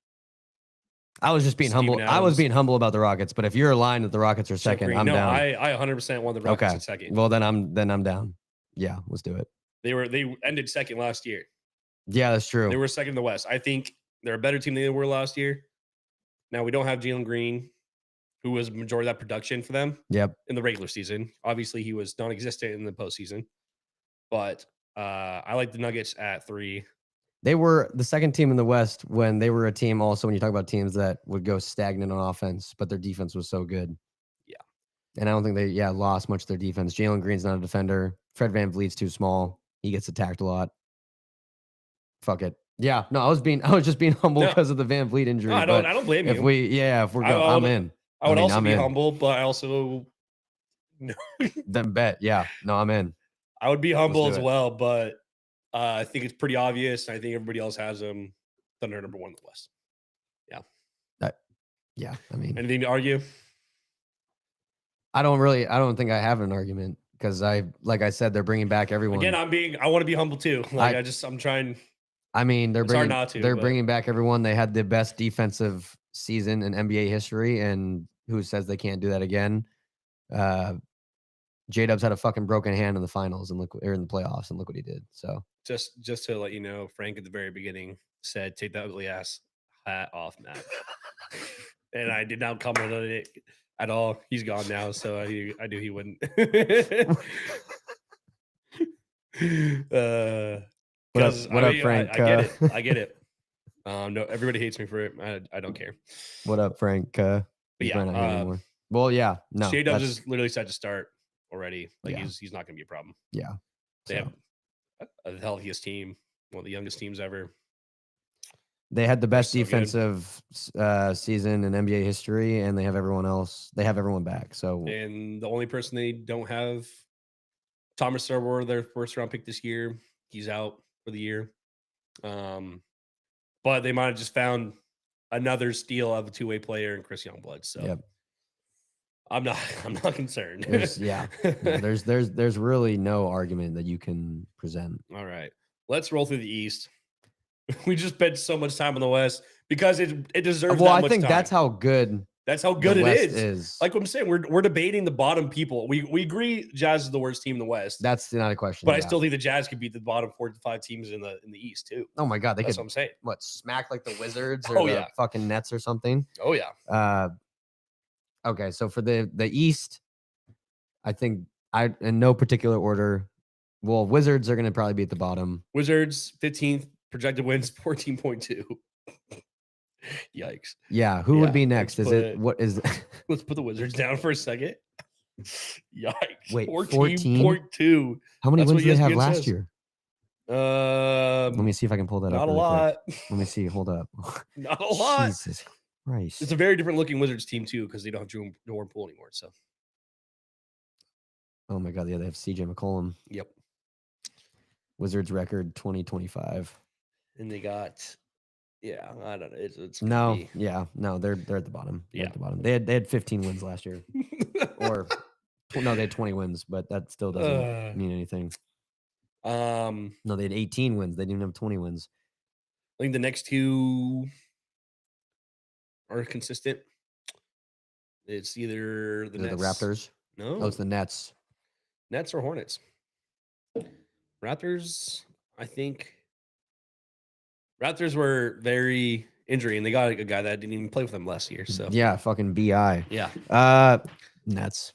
I was just being humble. Adams. I was being humble about the Rockets, but if you're aligned that the Rockets are second, I'm down. I 100% want the Rockets at second. Well, then I'm down. Yeah, let's do it. They ended second last year. Yeah, that's true. They were second in the West. I think they're a better team than they were last year. Now, we don't have Jalen Green, who was majority of that production for them. Yep. In the regular season. Obviously, he was non-existent in the postseason. But I like the Nuggets at 3. They were the second team in the West when they were a team also when you talk about teams that would go stagnant on offense, but their defense was so good. Yeah. And I don't think they lost much of their defense. Jalen Green's not a defender. Fred VanVleet's too small. He gets attacked a lot. Fuck it. Yeah. No, I was just being humble because of the VanVleet injury. No, I don't blame you. If we're going, I'm in. I would also be humble, but I also then bet. Yeah. No, I'm in. I would be humble as well, but I think it's pretty obvious. I think everybody else has them. Thunder number 1 in the West. Yeah. Yeah. I mean, anything to argue? I don't think I have an argument because like I said, they're bringing back everyone. Again, I want to be humble too. I'm trying. I mean, they're bringing back everyone. They had the best defensive season in NBA history, and who says they can't do that again? J-Dubs had a fucking broken hand in the finals and look, or in the playoffs, and look what he did. So Just to let you know, Frank at the very beginning said, "Take that ugly ass hat off, Matt," and I did not comment on it at all. He's gone now, so I knew he wouldn't. What up, Frank? I get it. I get it. No, everybody hates me for it. I don't care. What up, Frank? But He's yeah, not here anymore. Well, yeah, no, J-Dubs is literally set to start already. Like Yeah. he's not going to be a problem. yeah. They So, have the healthiest team, one of the youngest teams ever. they had the best so good. defensive season in NBA history, and they have everyone else. They have everyone back. So And the only person they don't have, Thomas Sherwood, their first round pick this year, he's out for the year. But they might have just found another steal of a two-way player in Chris Youngblood. So Yep. I'm not concerned. No, there's really no argument that you can present. All right. Let's roll through the East. We just spent so much time on the West because it deserves Well, that I much think time. that's how good it the West is. Like what I'm saying, we're debating the bottom people. We agree Jazz is the worst team in the West. That's not a question. But I still think the Jazz could beat the bottom 4 to 5 teams in the East too. Oh my god, they That's could what I'm saying. smack like the Wizards or the yeah. fucking Nets or something. Oh yeah. Okay, so for the East, I think in no particular order. Well, Wizards are going to probably be at the bottom. Wizards 15th, projected wins 14.2. Yikes. Yeah, who would be next? let's Is it what is? Let's put the Wizards down for a second. Yikes. Wait, 14.2. How many That's wins what did they have ESPN last says. year? Let me see if I can pull that up. Not a really quick. lot. Let me see. Hold up. Not a lot. Jesus Christ. It's a very different looking Wizards team too because they don't have Jordan Poole anymore. So. Oh my god, yeah, they have CJ McCollum. Yep. Wizards record 2025. And they got, yeah, I don't know. It's no, be... yeah, no, they're at the bottom. They're yeah, at the bottom. They had 15 wins last year, or no, they had 20 wins, but that still doesn't mean anything. No, they had 18 wins. They didn't have 20 wins. I think the next two are consistent. It's either the Nets. The Raptors. No, it's the Nets. Nets or Hornets. Raptors, I think. Raptors were very injury, and they got a guy that didn't even play with them last year. So yeah, fucking BI. Yeah. Nets.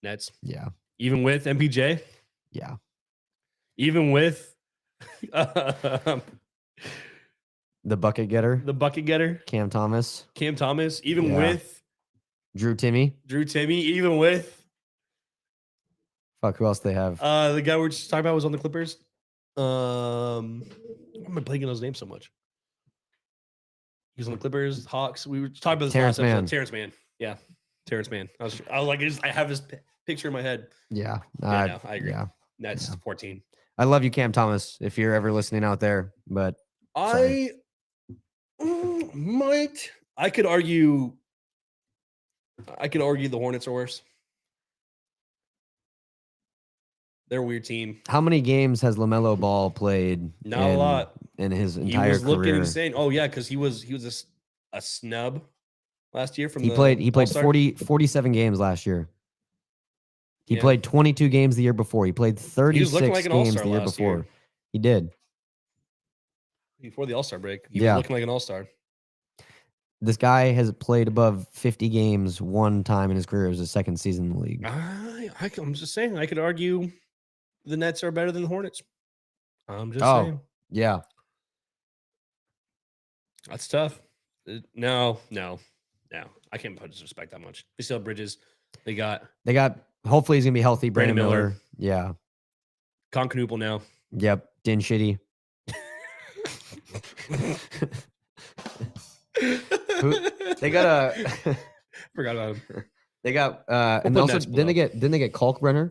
Yeah. Even with MPJ. Yeah. Even with the bucket getter. Cam Thomas. Even with Drew Timmy. Even with fuck, who else they have? The guy we're just talking about was on the Clippers. Why am I blanking those names so much? He was on the Clippers, Hawks. We were talking about this Terrence last episode. Mann. Terrence Mann. Yeah. Terrence Mann. I was like, I have this picture in my head. Yeah. No, I agree. Yeah. That's 14. I love you, Cam Thomas, if you're ever listening out there, but I could argue the Hornets are worse. They're a weird team. How many games has LaMelo Ball played? Not a lot. In his entire career. He was looking insane. Oh yeah, because he was a snub last year from he played 47 games last year. He played 22 games the year before. He played 36 games the year before. He did. Before the All-Star break. He was looking like an All-Star. This guy has played above 50 games one time in his career. It was his second season in the league. I'm just saying, I could argue the Nets are better than the Hornets. I'm just saying. Yeah. That's tough. No. I can't put disrespect that much. They still have Bridges. They got hopefully he's gonna be healthy. Brandon Miller. Yeah. Concanoopel now. Yep. Din Shitty. They got forgot about him. They got and also didn't they get Kalkbrenner?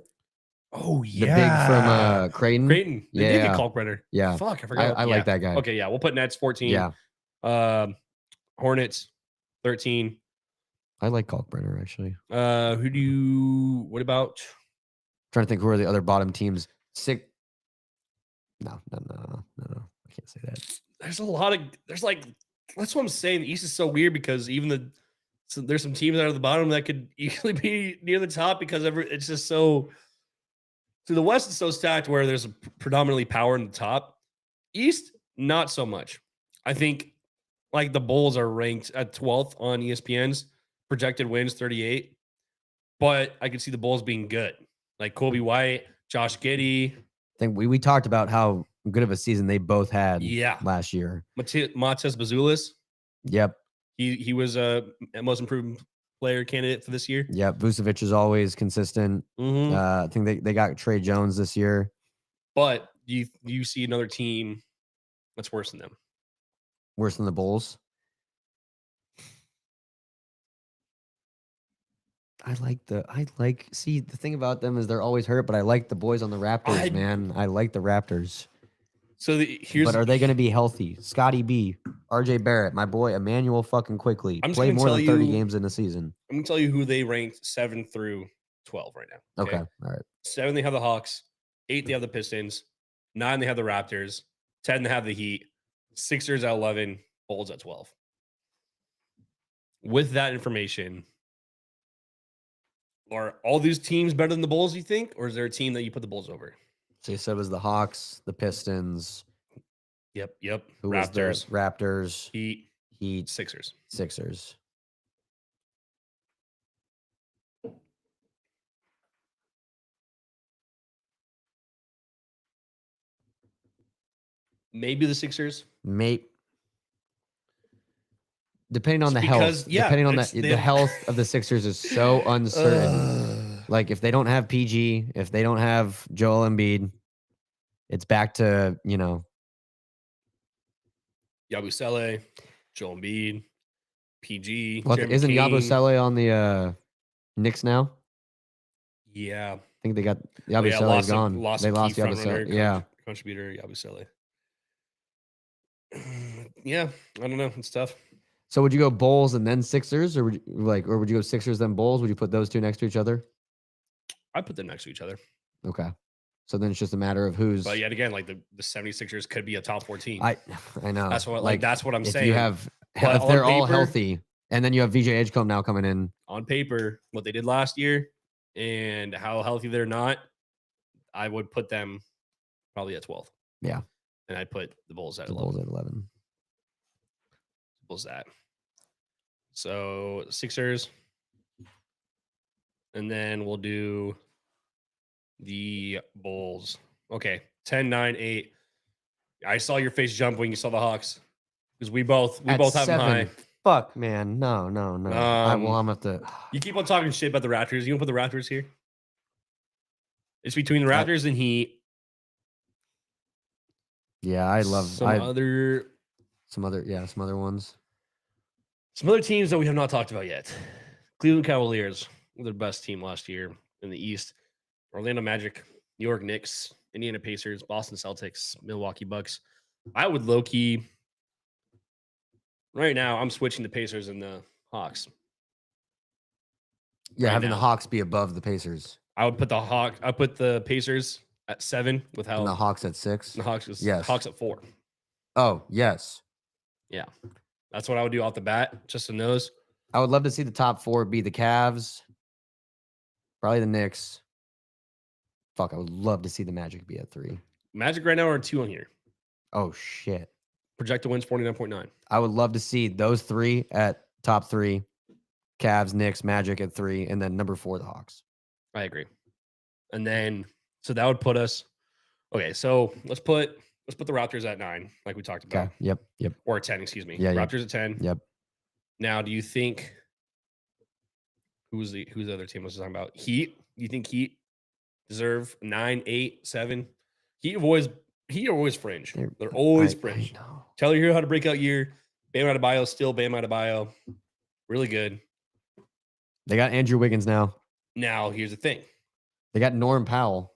Oh yeah, the big from Creighton. They did get Kalkbrenner. Yeah, fuck, I forgot. I like that guy. Okay, yeah, we'll put Nets 14. Yeah, Hornets 13. I like Kalkbrenner actually. What about? Trying to think who are the other bottom teams. No. I can't say that. There's like That's what I'm saying. The East is so weird because even there's some teams out of the bottom that could easily be near the top because it's just so. So the West is so stacked where there's predominantly power in the top. East, not so much. I think like the Bulls are ranked at 12th on ESPN's projected wins 38, but I could see the Bulls being good. Like Kobe White, Josh Giddey. I think we talked about how good of a season they both had Yeah. last year. Matthias Bazulis. Yep. He was a most improved player candidate for this year. Yep. Vucevic is always consistent. I think they got Trey Jones this year. But you see another team that's worse than them. Worse than the Bulls. See, the thing about them is they're always hurt, but I like the boys on the Raptors, man. I like the Raptors. So but are they going to be healthy? Scotty B, RJ Barrett, my boy, Emmanuel fucking Quickly. Played more than 30 games in a season. I'm going to tell you who they ranked 7 through 12 right now. Okay. All right. 7, they have the Hawks. 8, they have the Pistons. 9, they have the Raptors. 10, they have the Heat. Sixers at 11. Bulls at 12. With that information, are all these teams better than the Bulls, you think? Or is there a team that you put the Bulls over? So you said it was the Hawks, the Pistons. Yep. Who Raptors. Raptors. Heat. Sixers. Maybe the Sixers. Depending on the health. Depending on the health of the Sixers is so uncertain. Like if they don't have PG, if they don't have Joel Embiid, it's back to, Yabusele, Joel Embiid, PG. Isn't Yabusele on the Knicks now? Yeah. I think they got Yabusele gone. They lost Yabusele. Yeah. Contributor Yabusele. Yeah, I don't know. It's tough. So would you go Bulls and then Sixers, or would you go Sixers then Bulls? Would you put those two next to each other? I'd put them next to each other. Okay. So then it's just a matter of who's. But yet again, like the 76ers could be a top 14. I know. That's what I'm saying. You have if they're all healthy, and then you have VJ Edgecombe now coming in. On paper, what they did last year and how healthy they're not, I would put them probably at 12. Yeah. And I'd put the Bulls at 11. Bulls at 11. Bulls at. So Sixers. And then we'll do the Bulls. Okay. 10, 9, 8. I saw your face jump when you saw the Hawks. Because we both have them high. Fuck, man. No. I'm gonna have to. You keep on talking shit about the Raptors. You gonna put the Raptors here? It's between the Raptors and Heat. Yeah, I love some other ones. Some other teams that we have not talked about yet. Cleveland Cavaliers were the best team last year in the East. Orlando Magic, New York Knicks, Indiana Pacers, Boston Celtics, Milwaukee Bucks. I would low-key right now, I'm switching the Pacers and the Hawks. Yeah, having the Hawks be above the Pacers. I would put the Pacers at 7 with how and the Hawks at 6. The Hawks at 4. Oh, yes. Yeah. That's what I would do off the bat, just in those. I would love to see the top 4 be the Cavs, probably the Knicks. Fuck, I would love to see the Magic be at 3. Magic right now are 2 on here. Oh, shit. Projected wins 49.9. I would love to see those 3 at top 3. Cavs, Knicks, Magic at 3, and then number 4, the Hawks. I agree. And then, so that would put us, okay, so let's put the Raptors at 9, like we talked about. Okay. Yep. Or at 10, excuse me. Yeah, Raptors at 10. Yep. Now, do you think who's the other team I was talking about? Heat? Do you think Heat deserve 9, 8, 7? Heat are always fringe. They're always fringe. Tyler Hero had a breakout year. Bam Adebayo, still Bam Adebayo. Really good. They got Andrew Wiggins now. Now, here's the thing. They got Norm Powell.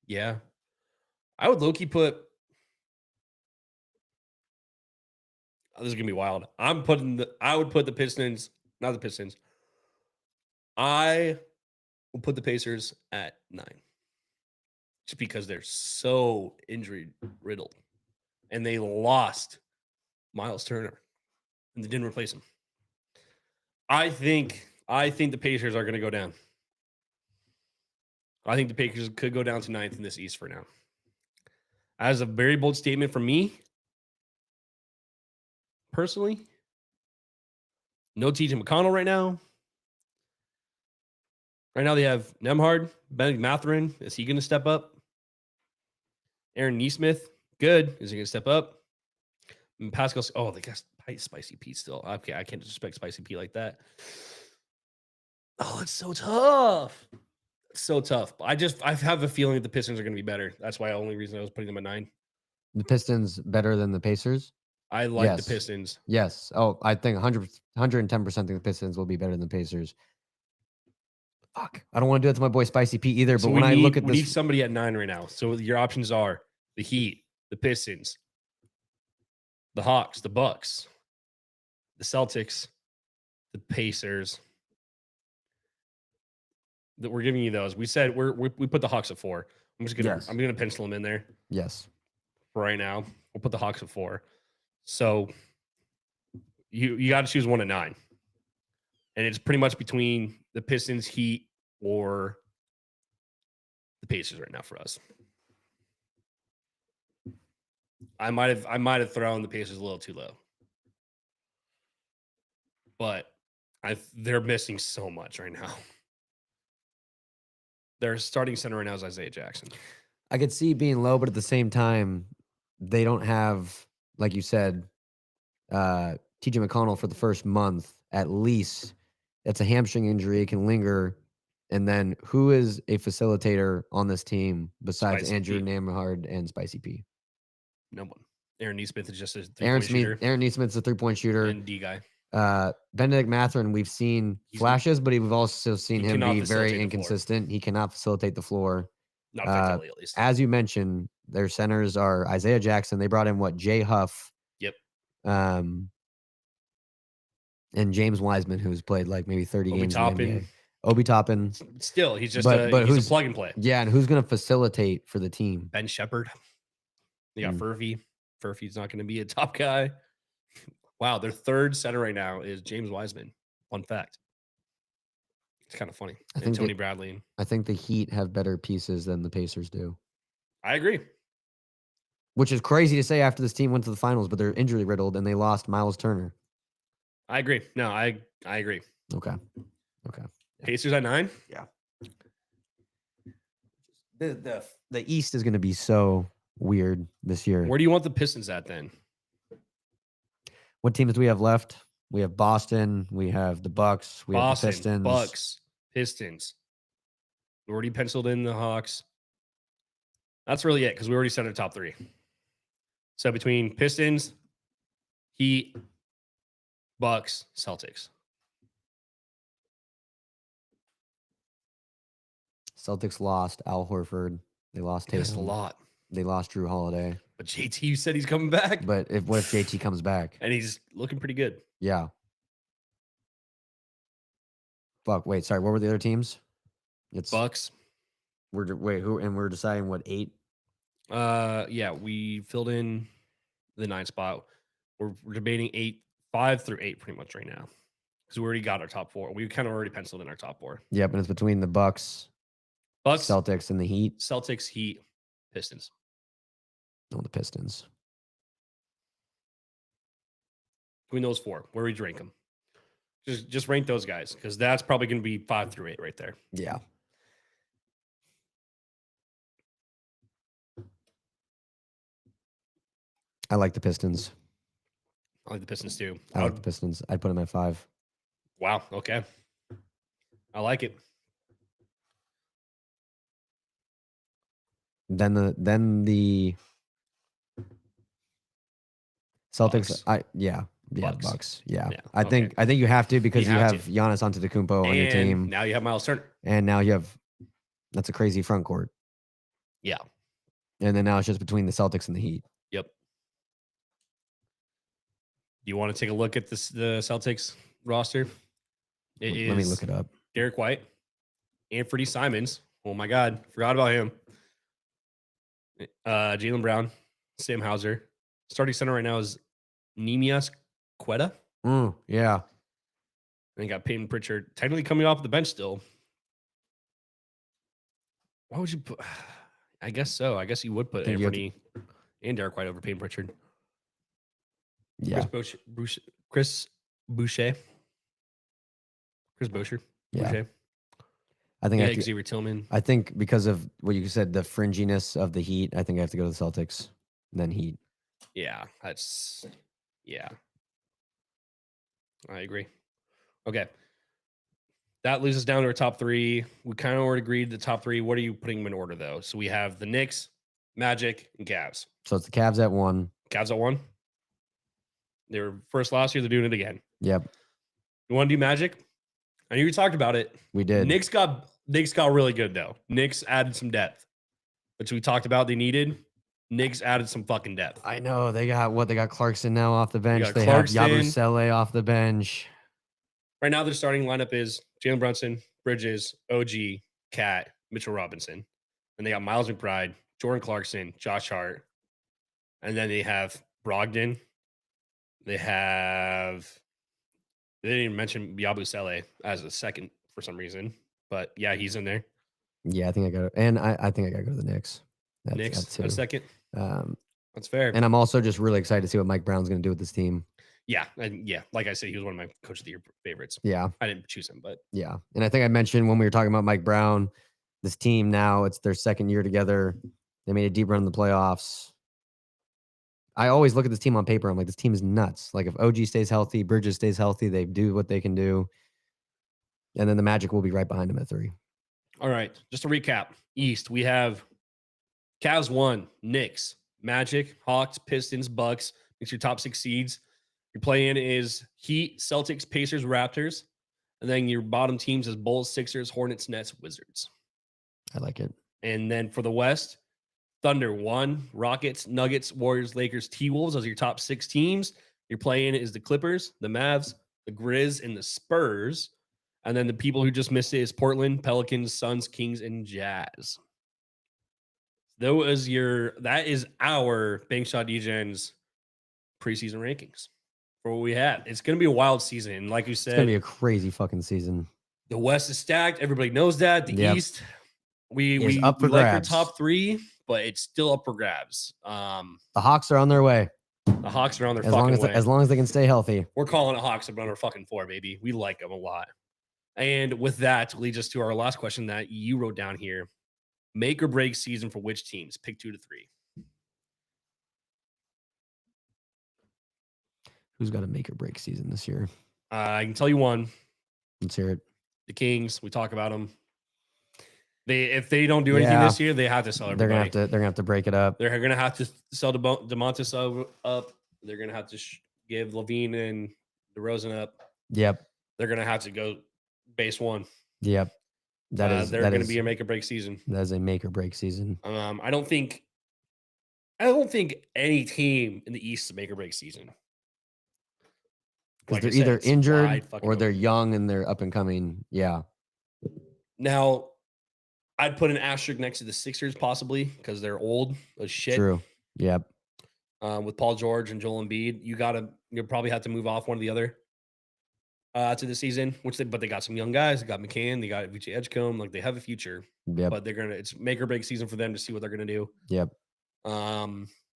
Yeah. I would low-key put... Oh, this is going to be wild. I would put the Pistons... Not the Pistons. I will put the Pacers at 9. Just because they're so injury-riddled. And they lost Miles Turner, and they didn't replace him. I think the Pacers are going to go down. I think the Pacers could go down to 9th in this East for now. As a very bold statement from me, personally, no TJ McConnell right now. Right now they have Nembhard, Benedict Mathurin. Is he going to step up? Aaron Nesmith, good. Is he going to step up? And Pascal, oh, they got Spicy Pete still. Okay, I can't disrespect Spicy Pete like that. Oh, it's so tough. So tough. I have a feeling that the Pistons are going to be better. That's why the only reason I was putting them at 9. The Pistons better than the Pacers? I like Yes. the Pistons. Yes. Oh, I think 110% think the Pistons will be better than the Pacers. Fuck. I don't want to do that to my boy Spicy Pete either. So but when I look at we this, need somebody at 9 right now. So your options are the Heat, the Pistons, the Hawks, the Bucks, the Celtics, the Pacers. That we're giving you those. We said we put the Hawks at 4. I'm gonna pencil them in there. Yes. For right now, we'll put the Hawks at 4. So you got to choose 1 at 9, and it's pretty much between the Pistons, Heat, or the Pacers right now for us. I might have thrown the Pacers a little too low, but they're missing so much right now. Their starting center right now is Isaiah Jackson. I could see being low, but at the same time, they don't have, like you said, TJ McConnell for the first month at least. That's a hamstring injury. It can linger. And then who is a facilitator on this team besides Spicy Andrew P. Nembhard and Spicy P? No one. Aaron Nesmith is just a three-point shooter. Aaron Nesmith's a 3-point shooter. And D guy. Benedict Mathurin, we've seen flashes, but we've also seen him be very inconsistent. He cannot facilitate the floor. Not effectively, at least. As you mentioned, their centers are Isaiah Jackson. They brought in Jay Huff. Yep. And James Wiseman, who's played like maybe 30 games in the NBA. Obi Toppin. Still, he's just he's a plug and play. Yeah, and who's going to facilitate for the team? Ben Shepherd. They got Furphy. Furphy's not going to be a top guy. Wow, their third center right now is James Wiseman. Fun fact. It's kind of funny. And Tony Bradley. I think the Heat have better pieces than the Pacers do. I agree. Which is crazy to say after this team went to the finals, but they're injury riddled and they lost Miles Turner. I agree. No, I agree. Okay. Pacers at 9? Yeah. The East is going to be so weird this year. Where do you want the Pistons at then? What teams do we have left? We have Boston. We have the Bucks. We have the Pistons. Bucks, Pistons. We already penciled in the Hawks. That's really it because we already set our top 3. So between Pistons, Heat, Bucks, Celtics. Celtics lost Al Horford. They lost Tatum. That's a lot. They lost Drew Holiday. But JT said he's coming back. But what if JT comes back? And he's looking pretty good. Yeah. Fuck. Wait. Sorry. What were the other teams? It's Bucks. We're deciding what 8. Yeah, we filled in the 9 spot. We're debating 5 through 8 pretty much right now because we already got our top 4. We kind of already penciled in our top 4. Yeah, but it's between the Bucks, Celtics, and the Heat. Celtics, Heat, Pistons. No, the Pistons. Between those 4, where we rank them. Just rank those guys because that's probably going to be 5 through 8 right there. Yeah. I like the Pistons. I like the Pistons too. I like the Pistons. I'd put them at 5. Wow. Okay. I like it. Then the Celtics. Bucks. Bucks. Yeah. I think you have to because you have Giannis Antetokounmpo on your team. Now you have Miles Turner. And now you have that's a crazy front court. Yeah. And then now it's just between the Celtics and the Heat. Yep. You want to take a look at the Celtics roster? Let me look it up. Derek White, Anthony Simons. Oh my God, forgot about him. Jaylen Brown, Sam Hauser. Starting center right now is Nemias Quetta. Yeah. And you got Peyton Pritchard technically coming off the bench still. Why would you put? I guess so. I guess you would put Think you have Anthony and Derek White over Peyton Pritchard. Yeah. Chris Boucher. Chris Boucher. Yeah. Boucher. I think Yeah, I have to, Xavier Tillman. I think because of what you said, the fringiness of the Heat, I think I have to go to the Celtics, then Heat. Yeah, yeah. I agree. Okay. That leaves us down to our top three. We kind of already agreed the top three. What are you putting them in order, though? So we have the Knicks, Magic, and Cavs. So it's the Cavs at 1. Cavs at 1. They were first last year. They're doing it again. Yep. You want to do Magic? I know you talked about it. We did. Knicks got really good, though. Knicks added some depth, which we talked about they needed. Knicks added some fucking depth. I know. They got what? They got Clarkson now off the bench. got They Clarkson. have Yabusele off the bench. Right now, their starting lineup is Jalen Brunson, Bridges, OG, Cat, Mitchell Robinson. And they got Miles McBride, Jordan Clarkson, Josh Hart. And then they have Brogdon. They didn't even mention Yabusele as a second for some reason. But yeah, he's in there. Yeah, I think I got it. And I think I got to go to the Knicks. Knicks, a second. Um, That's fair. and I'm also just really excited to see what Mike Brown's going to do with this team. Yeah. And yeah, like I said, he was one of my coach of the year favorites. Yeah. I didn't choose him, but Yeah. And I think I mentioned when we were talking about Mike Brown, this team now, it's their second year together. They made a deep run in the playoffs. I always look at this team on paper. I'm like, this team is nuts. Like if OG stays healthy, Bridges stays healthy, they do what they can do. And then the Magic will be right behind them at 3. all right. Just to recap, East, we have Cavs 1, Knicks, Magic, Hawks, Pistons, Bucks. It's your top 6 seeds. Your play-in is Heat, Celtics, Pacers, Raptors. And then your bottom teams is Bulls, Sixers, Hornets, Nets, Wizards. I like it. And then for the West, Thunder 1, Rockets, Nuggets, Warriors, Lakers, T-Wolves. Those are your top 6 teams. Your play-in is the Clippers, the Mavs, the Grizz, and the Spurs. And then the people who just missed it is Portland, Pelicans, Suns, Kings, and Jazz. That is our Bank Shot DGen's preseason rankings for what we had. It's going to be a wild season. And like you said, It's going to be a crazy fucking season. the West is stacked. Everybody knows that. The Yep. East, we Is up for like our grabs. top 3, but it's still up for grabs. The Hawks are on their way. The Hawks are on their As fucking way. as long as they can stay healthy. We're calling it Hawks up on our fucking 4, baby. We like them a lot. And with that leads us to our last question that you wrote down here. Make or break season for which teams? Pick 2 to 3. Who's got a make or break season this year? I can tell you one. Let's hear it. The Kings. We talk about them. If they don't do anything Yeah. this year, they have to sell They're everybody. gonna have to break it up. They're gonna have to sell DeMontis up. They're gonna have to give Levine and DeRozan up. Yep. They're gonna have to go base 1. Yep. They're that gonna is be a make or break season. that is a make or break season. I don't think any team in the East is a make or break season. Because Like I they're said, either it's injured wide fucking or they're open. young and they're up and coming. Yeah. Now, I'd put an asterisk next to the Sixers possibly because they're old as shit. True. Yep. With Paul George and Joel Embiid, you'll probably have to move off one or the other to the season. But they got some young guys. They got McCann. They got VJ Edgecombe. Like they have a future. Yep. But it's make or break season for them to see what they're gonna do. Yep.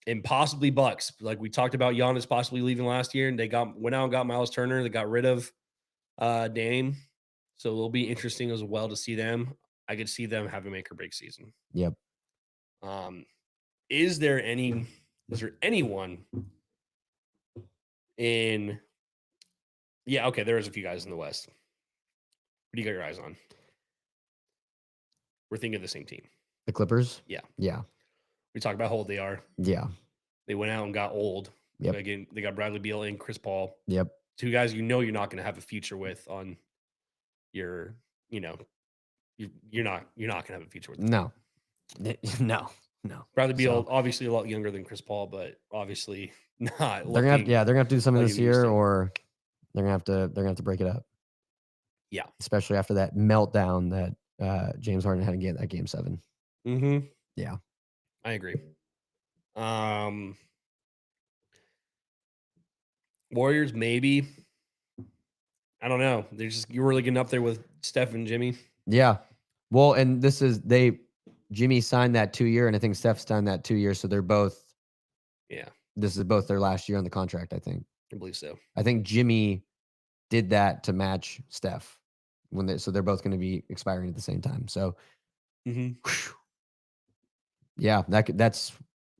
And possibly Bucks. Like we talked about Giannis possibly leaving last year, and they went out and got Miles Turner. They got rid of Dame. So it'll be interesting as well to see them. I could see them having a make or break season. Yep. Is there anyone in there is a few guys in the West. What do you got your eyes on? We're thinking of the same team. The Clippers? Yeah. Yeah. We talked about how old they are. Yeah. They went out and got old. Yep. Again, they got Bradley Beal and Chris Paul. Yep. 2 guys you're not going to have a future with on your, you're not going to have a future with. No. No. Bradley Beal, So- obviously a lot younger than Chris Paul, but obviously not. They're gonna have to do something like this he used year, to. or they're gonna have to break it up. Yeah. Especially after that meltdown that James Harden had in that game 7. Mm-hmm. Yeah. I agree. Warriors, maybe. I don't know. They're just you're really getting up there with Steph and Jimmy. Yeah. Well, and Jimmy signed that 2 year, and I think Steph signed that 2 years. So they're both, Yeah, this is both their last year on the contract, I think. I believe so. I think Jimmy did that to match Steph so they're both going to be expiring at the same time. So, Mm-hmm. yeah, that's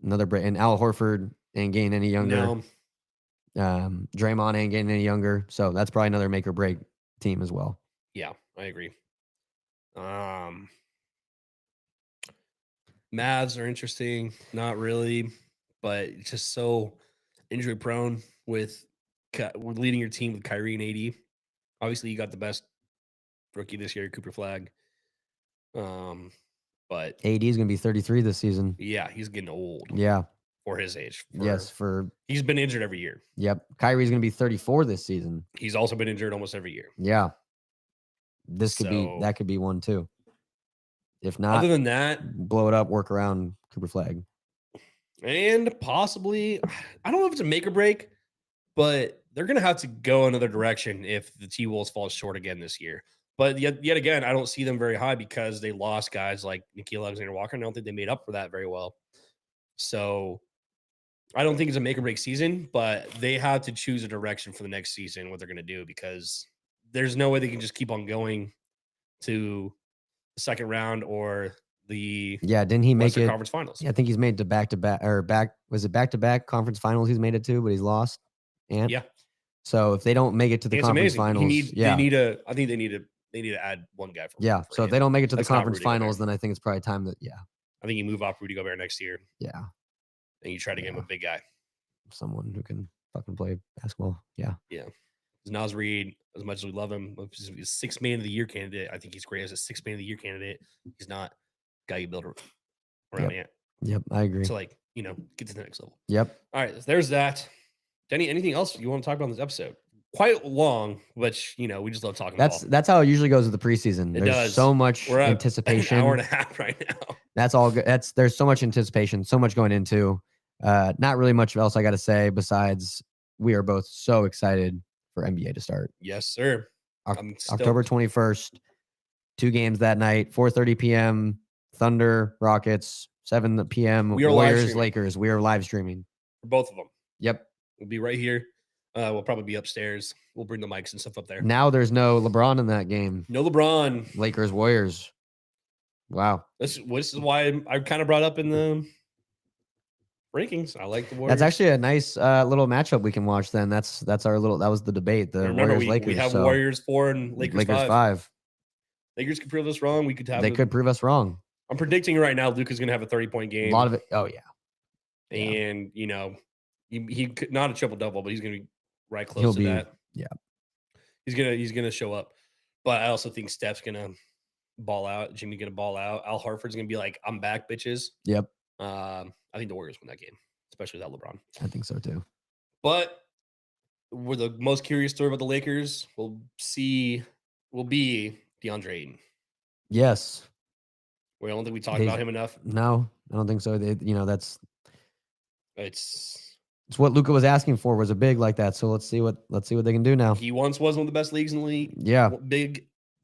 another break. And Al Horford ain't getting any younger. No, Draymond ain't getting any younger. So that's probably another make or break team as well. yeah, I agree. Mavs are interesting, not really, but just so injury prone with leading your team with Kyrie and AD. Obviously, you got the best rookie this year, Cooper Flag. But AD is going to be 33 this season. yeah, he's getting old. Yeah. For his age. He's been injured every year. Yep. Kyrie's going to be 34 this season. He's also been injured almost every year. Yeah. That could be one too. If not, other than that, blow it up, work around Cooper Flag. And possibly, I don't know if it's a make or break, but they're going to have to go another direction if the T-Wolves fall short again this year. But yet again, I don't see them very high because they lost guys like Nickeil Alexander-Walker. I don't think they made up for that very well. So I don't think it's a make or break season, but they have to choose a direction for the next season, what they're going to do, because there's no way they can just keep on going to the second round or the didn't he make Western it Conference Finals? Yeah, I think he's made to back-to-back conference finals he's made it to, but he's lost. And yeah. So if they don't make it to the conference finals, I think they need to add one guy for so him. if they don't make it to That's the not conference Rudy finals, Gobert. then I think it's probably time that I think you move off Rudy Gobert next year. Yeah. And you try to get him a big guy. Someone who can fucking play basketball. Yeah. Yeah. Naz Reid, as much as we love him, he's a 6th man of the year candidate. I think he's great as a 6th man of the year candidate. He's not a guy you build around yet. Yep, I agree. So, get to the next level. Yep. All right, there's that. Denny, anything else you want to talk about in this episode? Quite long, which we just love talking about. That's how it usually goes with the preseason. There's so much anticipation. An hour and a half right now. That's all good. There's so much anticipation, so much going into. Not really much else I got to say besides we are both so excited for NBA to start. Yes, sir. October 21st, 2 games that night, 4:30 p.m. Thunder, Rockets, 7 p.m. Warriors, Lakers. We are live streaming for both of them. Yep. We'll be right here. We'll probably be upstairs. We'll bring the mics and stuff up there. Now there's no LeBron in that game. No LeBron. Lakers, Warriors. Wow. This is why I kind of brought up in the rankings. I like the Warriors. That's actually a nice little matchup we can watch then. That was the debate. The Warriors, Lakers. We have Warriors 4 and Lakers 5. Lakers could prove us wrong. They could prove us wrong. I'm predicting right now Luka's going to have a 30-point game. A lot of it. Oh, yeah. And, he could not a triple-double, but he's going to be right close to that. Yeah. He's going to show up. But I also think Steph's going to ball out. Jimmy's going to ball out. Al Horford's going to be like, I'm back, bitches. Yep. I think the Warriors win that game, especially without LeBron. I think so, too. But we're the most curious story about the Lakers will be DeAndre Ayton. Yes. I don't think we talked about him enough. No, I don't think so. It's what Luka was asking for, was a big like that. So let's see what they can do now. He once was one of the best leagues in the league. Yeah.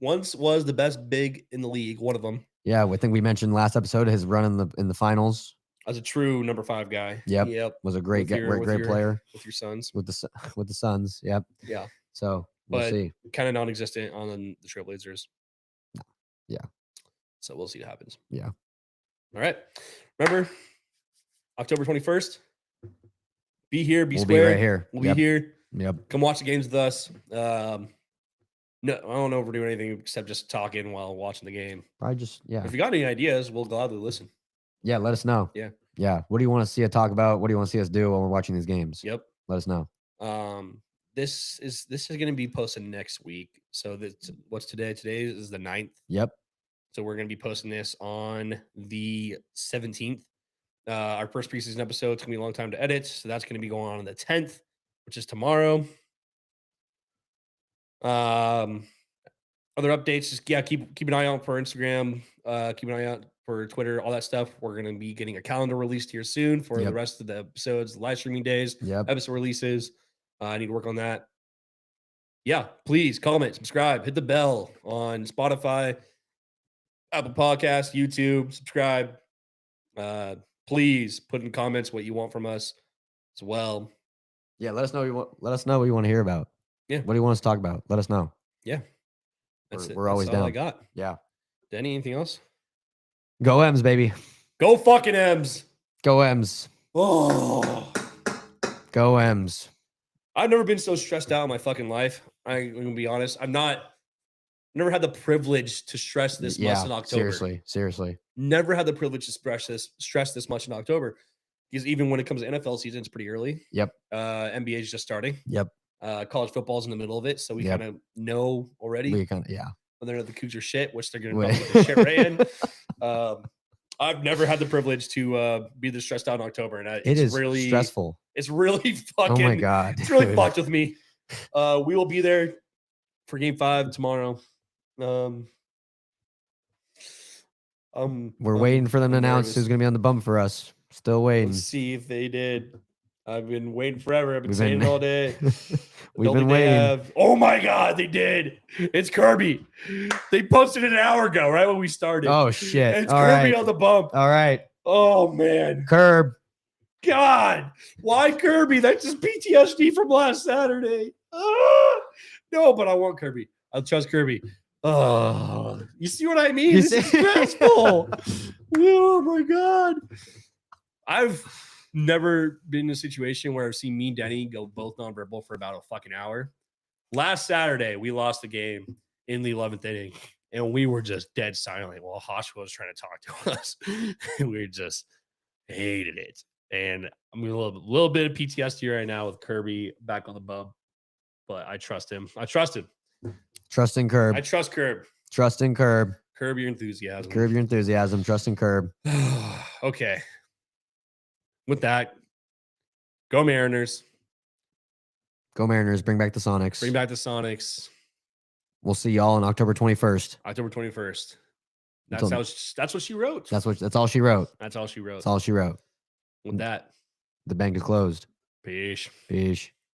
Once was the best big in the league, one of them. Yeah, I think we mentioned last episode his run in the finals. As a true number 5 guy. Yep. Was a great player with your Suns. With the Suns. Yep. Yeah. So we'll see. Kind of non-existent on the Trailblazers. Yeah. So we'll see what happens. Yeah. All right. Remember, October 21st. Be here. We'll be right here. We'll be here. Yep. Come watch the games with us. No, I don't know if we're doing anything except just talking while watching the game. Probably just, yeah. If you got any ideas, we'll gladly listen. Yeah, let us know. Yeah. Yeah. What do you want to see us talk about? What do you want to see us do while we're watching these games? Yep. Let us know. This is going to be posted next week. So what's today? Today is the 9th. Yep. So we're going to be posting this on the 17th. Our first preseason episode is going to be a long time to edit. So that's going to be going on the 10th, which is tomorrow. Other updates, just keep an eye out for Instagram, keep an eye out for Twitter, all that stuff. We're going to be getting a calendar released here soon for the rest of the episodes, live streaming days, episode releases. I need to work on that. Yeah, please comment, subscribe, hit the bell on Spotify, Apple Podcasts, YouTube, subscribe. Please put in comments what you want from us as well. Yeah, let us know what you want to hear about. Yeah. What do you want us to talk about? Let us know. Yeah. That's it. We're always That's all down. I got. Yeah. Denny, anything else? Go M's, baby. Go fucking M's. Go M's. Oh. Go M's. I've never been so stressed out in my fucking life. I'm gonna be honest. Never had the privilege to stress this much in October. Seriously. Never had the privilege to stress this much in October. Because even when it comes to NFL season, it's pretty early. Yep. NBA is just starting. Yep. College football's in the middle of it, so we Yep. kind of know already. We kind of Whether the Cougs are shit, which they're gonna get the shit right in. I've never had the privilege to be this stressed out in October, and it is really stressful. It's really fucking. Oh my god, it's really fucked with me. We will be there for Game 5 tomorrow. We're waiting for them to announce who's going to be on the bump for us. Still waiting. Let's see if they did. I've been waiting forever. I've been saying it all day. We've been waiting. Oh my god, they did! It's Kirby. They posted it an hour ago, right when we started. Oh shit! And it's Kirby on the bump. All right. Oh man, Curb. God, why Kirby? That's just PTSD from last Saturday. No, but I want Kirby. I'll trust Kirby. Oh, you see what I mean? This is stressful. Oh my god. I've never been in a situation where I've seen me and Denny go both nonverbal for about a fucking hour. Last Saturday, we lost the game in the 11th inning, and we were just dead silent while Hoshua was trying to talk to us. We just hated it. And I'm a little bit of PTSD right now with Kirby back on the bump, but I trust him. Trust in Curb. I trust Curb. Trust in Curb. Curb your enthusiasm. Curb your enthusiasm. Trust in Curb. Okay. With that, go Mariners. Go Mariners. Bring back the Sonics. Bring back the Sonics. We'll see y'all on October 21st. October 21st. That's what she wrote. That's all she wrote. That's all she wrote. That's all she wrote. With that, the bank is closed. Peace. Peace.